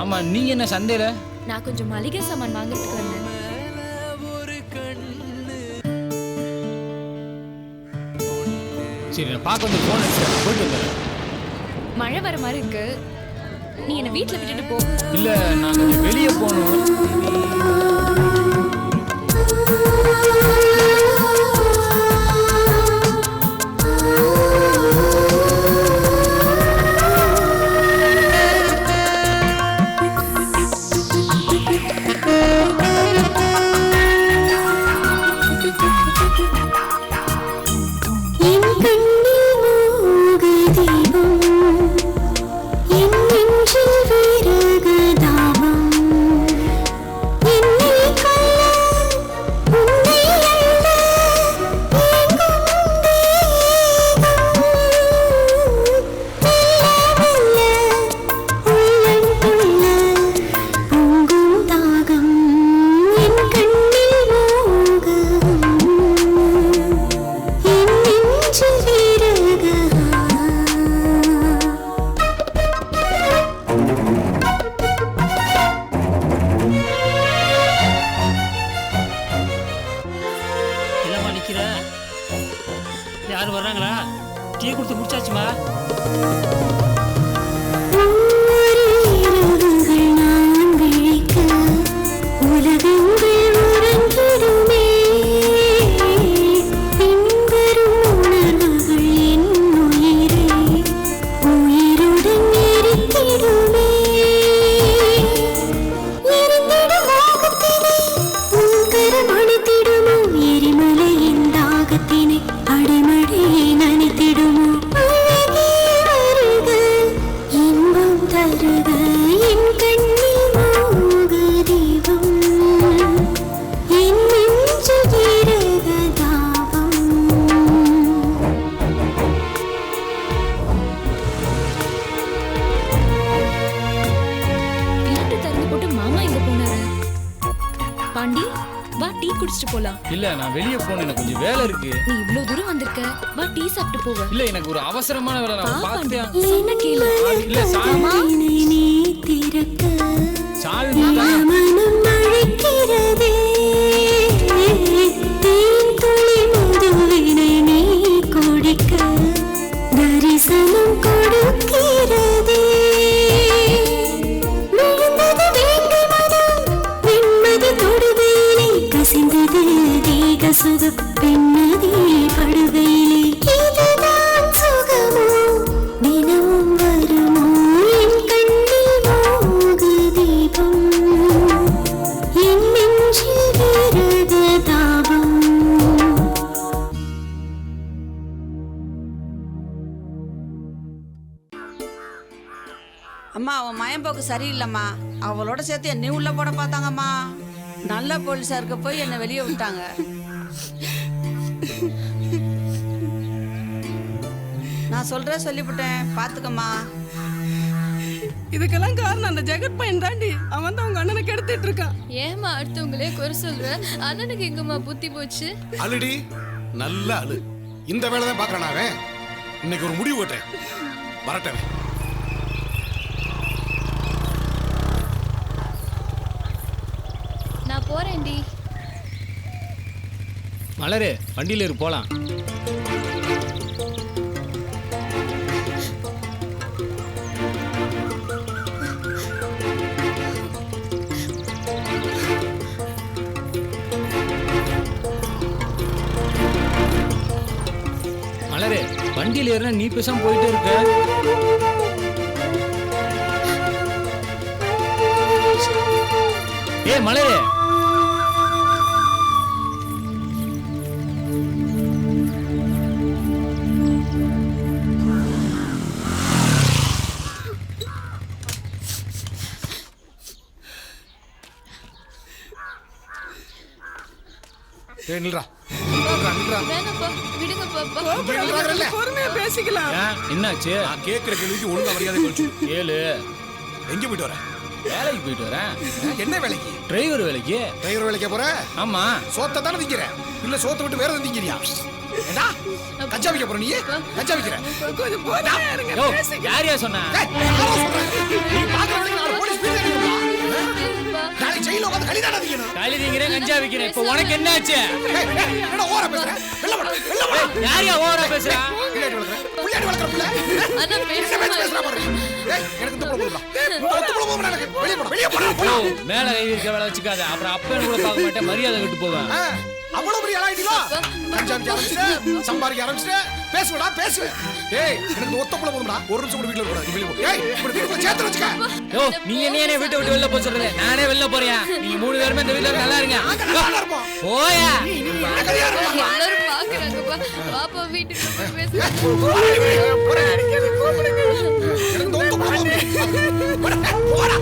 ஆமா நீங்க என்ன சந்தையில? நான் கொஞ்சம் மளிகை சாமான் வாங்குறதுக்கு வந்தேன். சரி நான் பார்க்க வந்து போன் அடிச்சேன், போயிட்டு வந்துடுறேன். மழை வர மாதிரி இருக்கு, நீ என்ன வீட்டில் விட்டுட்டு போ. இல்ல நான் கொஞ்சம் வெளியே போகணும். என் நெஞ்சில் விறகு தாபம் டீ கொடுத்து முடிச்சாச்சுமா. பாண்டி வா டீ குடிச்சிட்டு போலாம். இல்ல நான் வெளிய போறேன், எனக்கு கொஞ்சம் வேலை இருக்கு. நீ இவ்ளோ தூரம் வந்திருக்க, வா டீ சாப்பிட்டு போவ. இல்ல எனக்கு ஒரு அவசரமான வேலை, நான் பாத்துட்டேன். என்ன கேளு. இல்ல சாமா சாவி மனம் அழைக்கிறதே தேன்துளி மதுவினை நீ குடிக்க தரிசனம் கொடுக்கிறதே விழுந்தது வேங்கை மனம் வெண்மதி தொடுவேலை கசிந்தது தேக சுக பெண்ணதே படுவேலை இதுதான் சுகமோ தினமும் வருமோ என் கண்ணில் மோக தீபம் என் நெஞ்சில் விரத தாபம். அம்மா அவன் மயம்போக்கு சரியில்லைம்மா, அவளோட சேர்த்து என்னையும் உள்ள போட பார்த்தாங்கம்மா. நல்ல போலீஸாருக்கு போய் என்னை வெளியே விட்டாங்க. நான் சொல்றேன் சொல்லிவிட்டேன், பாத்துக்கம்மா. இதுக்கெல்லாம் காரணம் அந்த ஜெகத் பையன் தாண்டி. அவன் தான் உங்க அண்ணனை கெடுத்துட்டு இருக்கான். ஏமா அடுத்தவங்களே குறை சொல்ற? அண்ணனுக்கு எங்கம்மா புத்தி போச்சு? அழுடி நல்ல அழு. இந்த வேலை தான் பார்க்கறான் அவன். இன்னைக்கு ஒரு முடிவு ஓட்டேன் வரட்டேன். நான் போறேன்டி. மலரு வண்டியில இரு போலாம். மலரு வண்டியில ஏறினா நீ பேசாம போயிட்டே இருக்க. ஏ மலரு நில்றா. வேணாப்பா விடுங்கப்பா. பொறுமையா பேசிக்கலாம். என்னாச்சு? நான் கேட்கிற கேள்விக்கு ஒழுங்கா மரியாதை கொடுத்து ஏழு. எங்க போயிட்டு வர? வேலைக்கு போயிட்டு வரேன். என்ன வேலைக்கு? டிரைவர் வேலைக்கு. டிரைவர் வேலைக்கு போற? ஆமா. சோத்தை தானே திங்கிற, இல்ல சோத்தை விட்டு வேற எதுவும் திங்கிறியா? ஏடா கஞ்சா விக்க போற? நீ கஞ்சா விக்கிற? கொஞ்சம் போடா இருங்க, யோ, பேசிக்கலாம். யாரையா சொன்னா? நீ பாக்குற வேலைக்கு நாலு போலீஸ் பேர் தெரியுமா? நாளை ஜெயில உட்கார்ந்து களி தானே திங்கணும். களி திங்கிறேன், கஞ்சா விக்கிறேன். இப்போ உனக்கு என்ன ஆச்சு? என்னடா ஓவரா பேசுற? வெல்ல போடா, வெல்ல போடா. யாரையா ஓவரா பேசுறா? புள்ளையாடி வளர்க்கற புள்ள. அண்ணா என்ன பேசுறா பாரு. ஏய் எனக்கு இந்த புள்ள போடுடா. இந்த புள்ள போடுடா எனக்கு. வெளிய போடா, வெளிய போடா. மேல கை வைக்க வேலை வச்சுக்காத. அப்புறம் அப்பன்னு கூட பார்க்க மாட்டேன், மரியாதை விட்டு போவேன். அவ்வளவு பெரிய ஆளாயிட்டீங்களா? கஞ்சா விக்க ஆரம்பிச்சிட்டு, சம்பாதிக்க ஆரம்பிச்சிட்டு, பேசுவடா பேசு. ஏய் எனக்கு ஒத்த புள்ள போடுடா. ஒரு நிமிஷம் கூட வீட்ல இருக்க கூடாது. வெளிய போ. ஏய் இப்படி வீட்டுக்குள்ள சேர்த்து வச்சுக்க. யோ நீ என்ன வீட்டை விட்டு வெளில போக சொல்றது? நானே வெளில போறேன். நீங்க மூணு பேருமே இந்த வீட்ல நல்லா இருங்க. போயா. எல்லாரும் பாக்குறாங்கப்பா. பாப்பா வீட்டுக்கு போய் பேசலாம். போடா.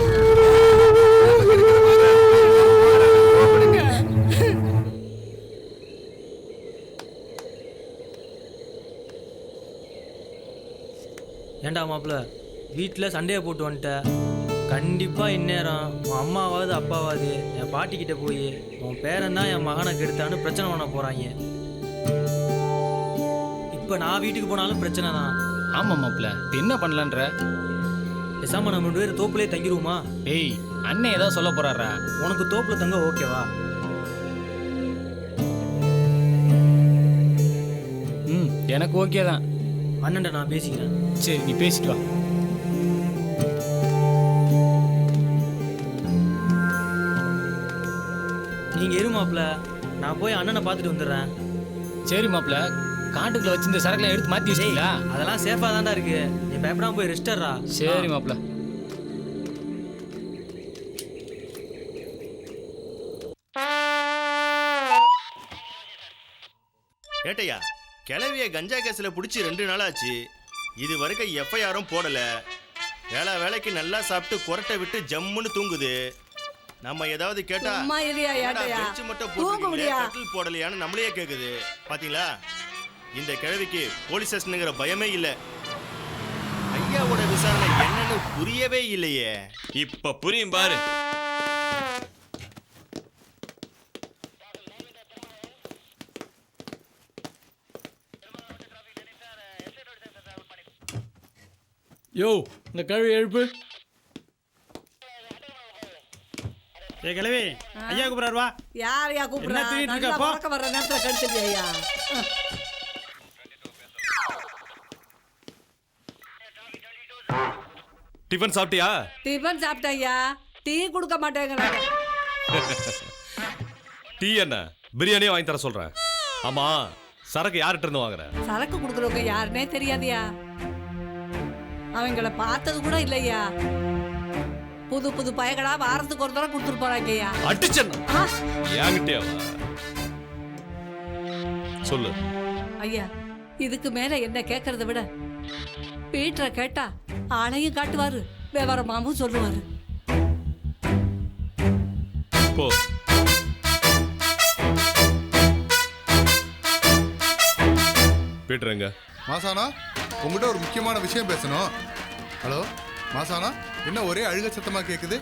ஏண்டா மாப்பிள்ள வீட்டில் சண்டையை போட்டு வந்துட்டேன். கண்டிப்பாக இந்நேரம் உன் அம்மாவாவது அப்பாவாது என் பாட்டிக்கிட்ட போய் உன் பேரன் தான் என் மகனை கெடுத்தான்னு பிரச்சனை பண்ண போகிறாங்க. இப்போ நான் வீட்டுக்கு போனாலும் பிரச்சனை தான். ஆமா மாப்பிள்ள, என்ன பண்ணலான்ற? பேசாம நம்ம 2 பேரும் தோப்புலேயே தங்கிடுவோமா? ஏய் அண்ணன் ஏதாவது சொல்ல போறாரா? உனக்கு தோப்புல தங்க ஓகேவா? எனக்கு ஓகே தான். அண்ணன்ட்ட நான் பேசிக்கிறேன். சரி நீ பேசிட்டு வா. நீங்கள் இரு மாப்பிள்ள, நான் போய் அண்ணனை பார்த்துட்டு வந்துடுறேன். சரி மாப்பிள்ள, காட்டுக்குள்ள வச்சிருந்த சரக்குலாம் எடுத்து மாற்றி வச்சிங்களா? அதெல்லாம் சேஃபாக தான்டா இருக்கு. நீ பயப்படாம போய் ரெஸ்டர்ரா. சரி மாப்பிள்ள. ஏட்டையா, கிளவிய கஞ்சா கேஸில் பிடிச்சி 2 நாள் ஆச்சு. இது வரைக்கும் எஃப்ஐஆரும் போடல. வேலைக்கு நல்லா சாப்பிட்டு குரட்டை விட்டு ஜம்முன்னு தூங்குது. நம்ம ஏதாவது கேட்டா பெஞ்சு மட்டும் கட்டில் போடலையான்னு நம்மளையே கேக்குது. பாத்தீங்களா, இந்த கிழவிக்கு போலீஸ் ஸ்டேஷனுங்கிற பயமே இல்லை. ஐயாவோட விசாரணை என்னன்னு புரியவே இல்லையே. இப்ப புரியும் பாரு. யோ, இந்த கழுவி எழுப்பு. ஏ கிழவி, ஐயா கூப்பிடுறாரு வா. யார் யா கூப்பிடுறா? நல்லா பறக்க வர்ற நேரத்துல கடிச்சிருக்கியா ஐயா? டிஃபன் சாப்பிட்டியா? டிஃபன் சாப்பிட்டேன் ஐயா. டீ கொடுக்க மாட்டேங்கிறாங்க. டீ என்ன, பிரியாணியே வாங்கி தர சொல்றேன். ஆமா, சரக்கு யார்கிட்ட இருந்து வாங்குற? சரக்கு கொடுக்குறவங்க யாருன்னே தெரியாதியா. அவங்கள பார்த்தது கூட இல்லையா. புது பயகடா வாரத்துக்கு ஒரு தடவை கொடுத்துட்டு போறாங்கய்யா. அடிச்சேன்னா என்கிட்டே சொல்லு. ஐயா, இதுக்கு மேல என்ன கேட்கறத விட பீட்டரை கேட்டா ஆளையும் காட்டுவாரு, விவரமாவும் சொல்லுவாரு. போ. பீட்டர் எங்க? மாசானா, உங்ககிட்ட ஒரு முக்கியமான விஷயம் பேசணும். ஹலோ மாசானா, என்ன ஒரே அழுக சத்தமா கேக்குது?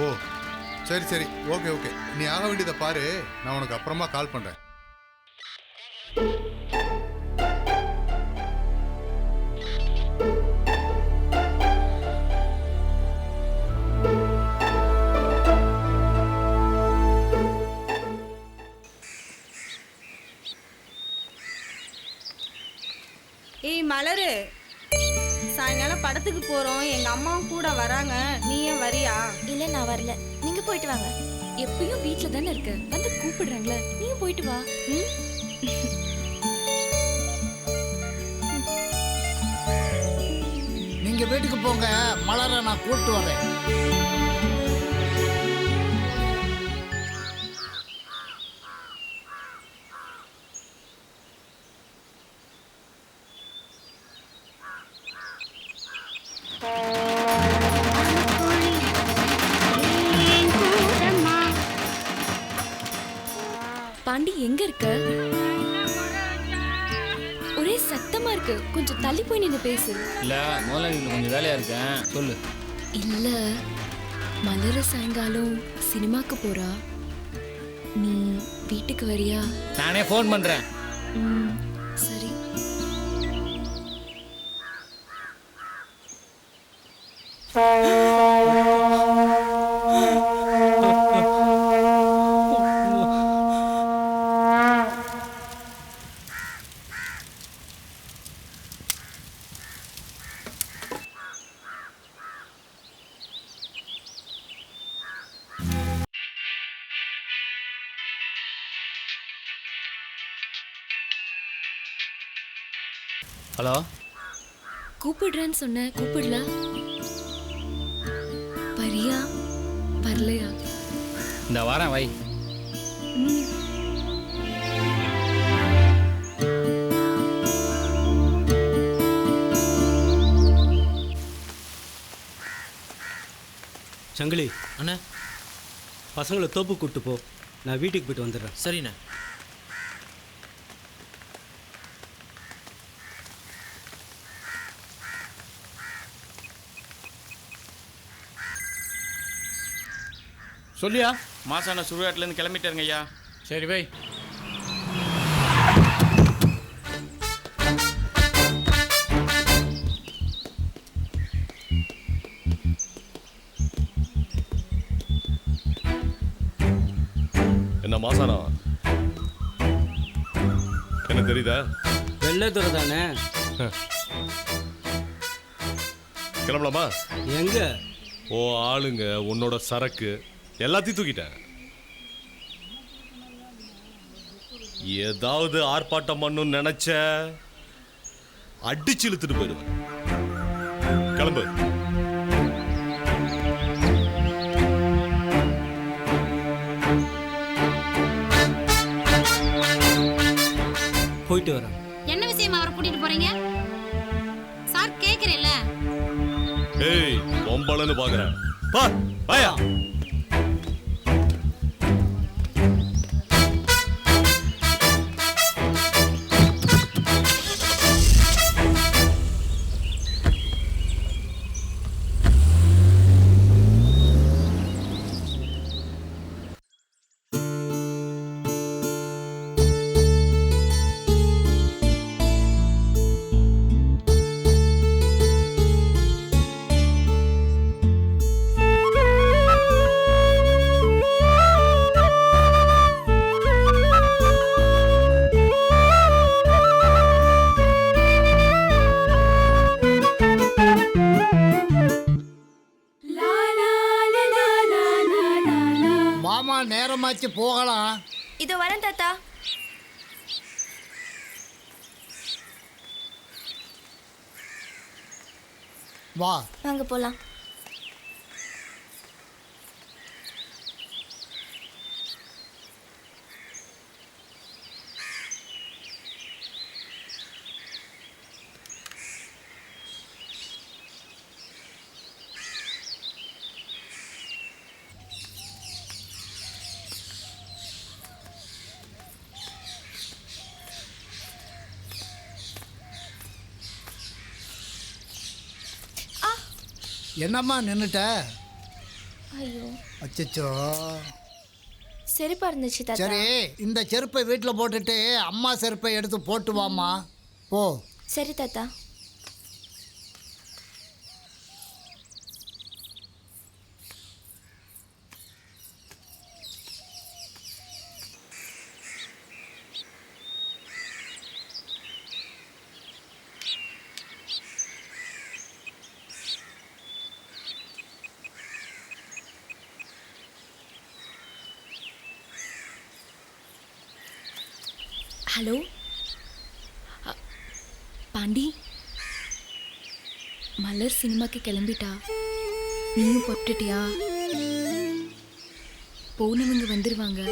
ஓ சரி ஓகே. நீ ஆக வேண்டியதை பாரு, நான் உனக்கு அப்புறமா கால் பண்றேன். ஏய் மலரு, சாயங்காலம் படத்துக்கு போறோம். எங்க அம்மாவும் கூட வராங்க. நீ ஏன் வரியா? இல்ல நான் வரல, நீங்க போயிட்டு வாங்க. எப்பயும் வீட்ல தானே இருக்க, வந்து கூப்பிடுறாங்களே, நீயும் போயிட்டு வா. நீங்க வீட்டுக்கு போங்க, மலரை நான் கூப்பிட்டு வரேன். பாண்டி எங்க இருக்க? ஒரே சத்தமா இருக்கு, கொஞ்சம் தள்ளி போய் நின்று பேசு. இல்ல முதல்ல கொஞ்சம் வேலையா இருக்கேன், சொல்லு. இல்ல மலர சாயங்காலம் சினிமாக்கு போறா, நீ வீட்டுக்கு வரியா? நானே ஃபோன் பண்றேன். சரி. ஹலோ, கூப்பிடுறேன்னு சொன்ன, கூப்பிடல. வரியா வரலையா? இந்த வாரம் வை. சங்கிலி அண்ணா, பசங்களை தோப்பு கூப்பிட்டு போ, நான் வீட்டுக்கு போயிட்டு வந்துடுறேன். சரிண்ணே. சொல்லியா? மாசான சுடுகாட்டிலேருந்து கிளம்பிட்டாருங்க ஐயா. சரி வை. என்ன மாசானா, என்ன தெரியுதா? வெள்ளத்துறை தானே. கிளம்பலாமா? எங்க? ஓ ஆளுங்க, உன்னோட சரக்கு எல்லாத்தையும் தூக்கிட்டேன். ஏதாவது ஆர்ப்பாட்டம் பண்ணணும்னு நினைச்ச அடிச்சு இழுத்துட்டு போயிடுவேன். கிளம்பு. போயிட்டு வரேன். என்ன விஷயமா அவரை கூட்டிட்டு போறீங்க சார்? கேக்குறேன்ல. ஏய் பொம்பளைன்னு பாக்குறேன். பா பாயா. மாமா நேரமாச்சு போகலாம். இது வரேன் தாத்தா. வா வாங்க போலாம். என்னம்மா நின்னுட்ட? ஐயோ அச்சச்சோ. செருப்பா இருந்துச்சு தாத்தா. சரி, இந்த செருப்பை வீட்டில் போட்டுட்டு அம்மா செருப்பை எடுத்து போட்டு வாம்மா. போ. சரி தாத்தா. ஹலோ பாண்டி, மலர் சினிமாக்கு கிளம்பிட்டா. நீயும் புறப்பட்டுட்டியா? போனவங்க வந்துருவாங்க.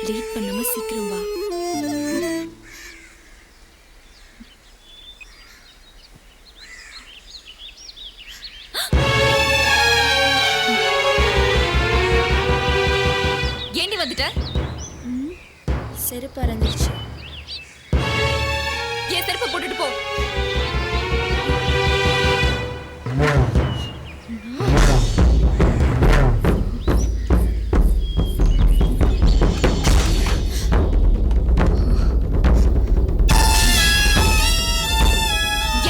லேட் பண்ணாம சீக்கிரம் வா. ஏண்டி வந்துட்ட? செருப்பு அரைஞ்சிருச்சு. ஏன் செருப்பை போட்டுட்டு போ.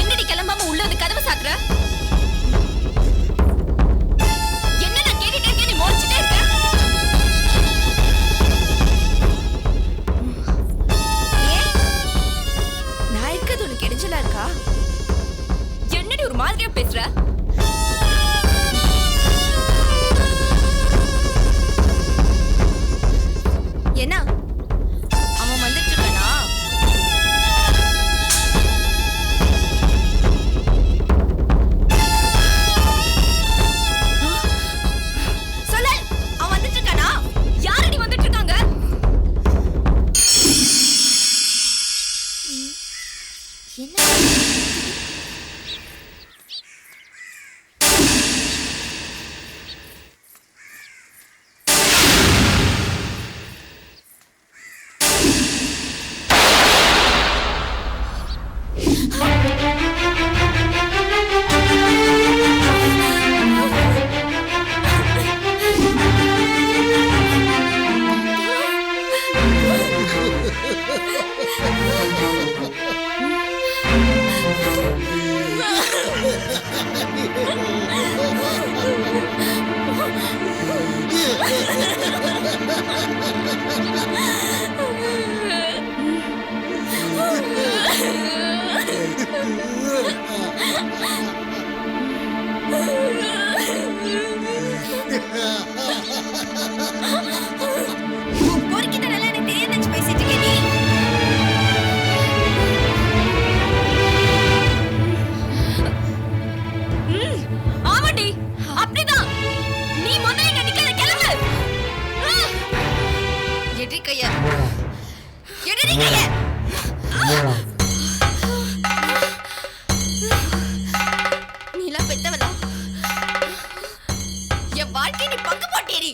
என்னடி கிளம்பாம உள்ள வந்து கதவை சாக்குற? என்ன நான் கேட்டுட்டே இருக்கேன், நீ மோதிச்சிட்டே இருக்க. நான் இருக்கிறது உனக்கு இடைஞ்சலா இருக்கா? நீ பங்கு போட்டேரி.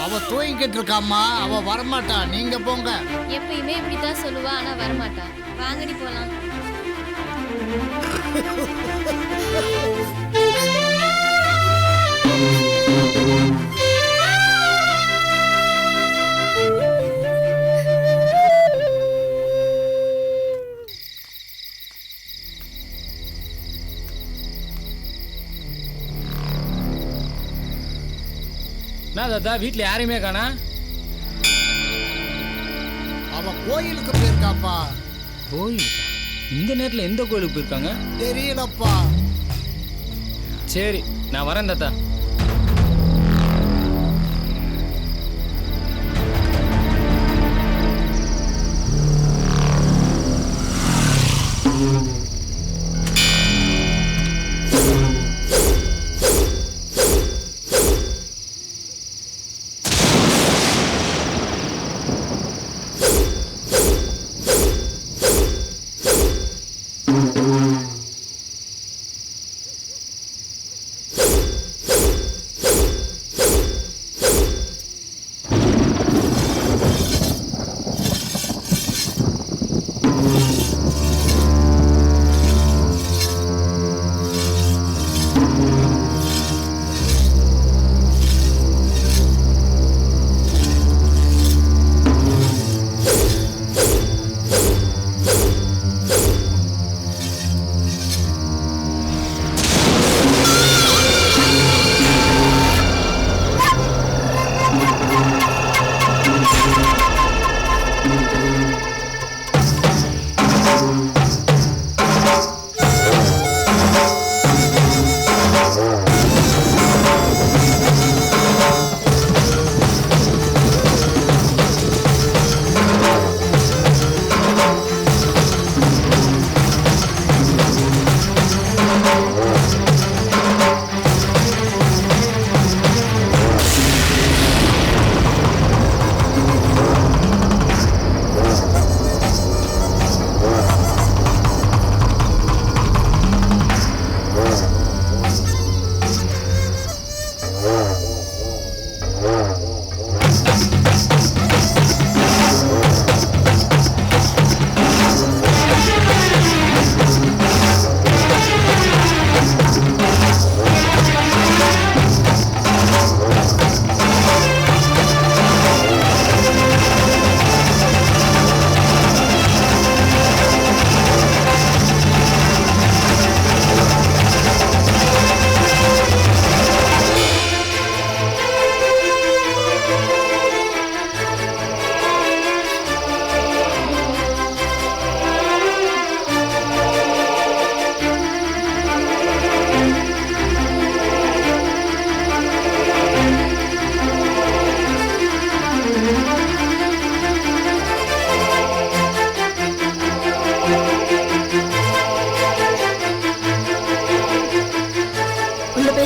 அவ தூங்கிட்டு இருக்காமா, அவ வரமாட்டா. நீங்க போங்க. எப்பயுமே இப்படித்தான் சொல்லுவா, ஆனா வரமாட்டா. வாங்கடி போலாம். என்ன தாத்தா வீட்டில் யாரையுமே காணா? அவ கோயிலுக்கு போயிருக்காப்பா. கோயில்? இந்த நேரத்தில் எந்த கோயிலுக்கு போயிருக்காங்க தெரியலப்பா. சரி நான் வரேன் தாத்தா.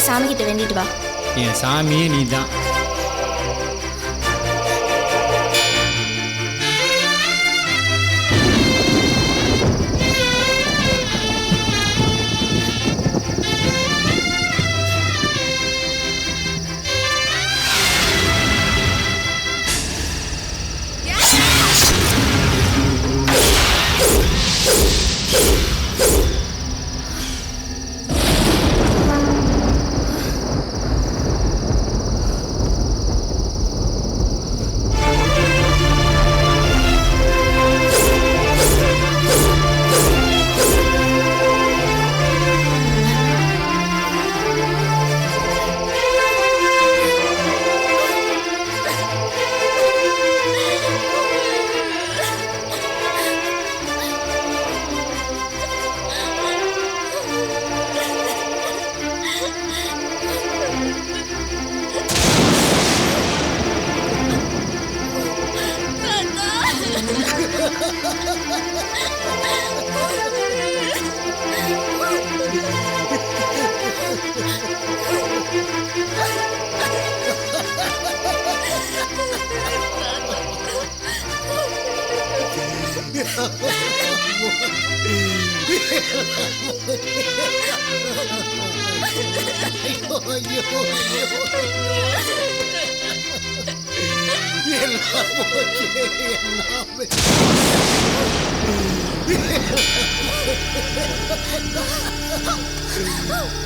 சாமி கிட்ட வேண்டிட்டு வா. என் சாமியே நீ தான்.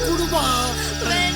குடும்பா வேண்டாம்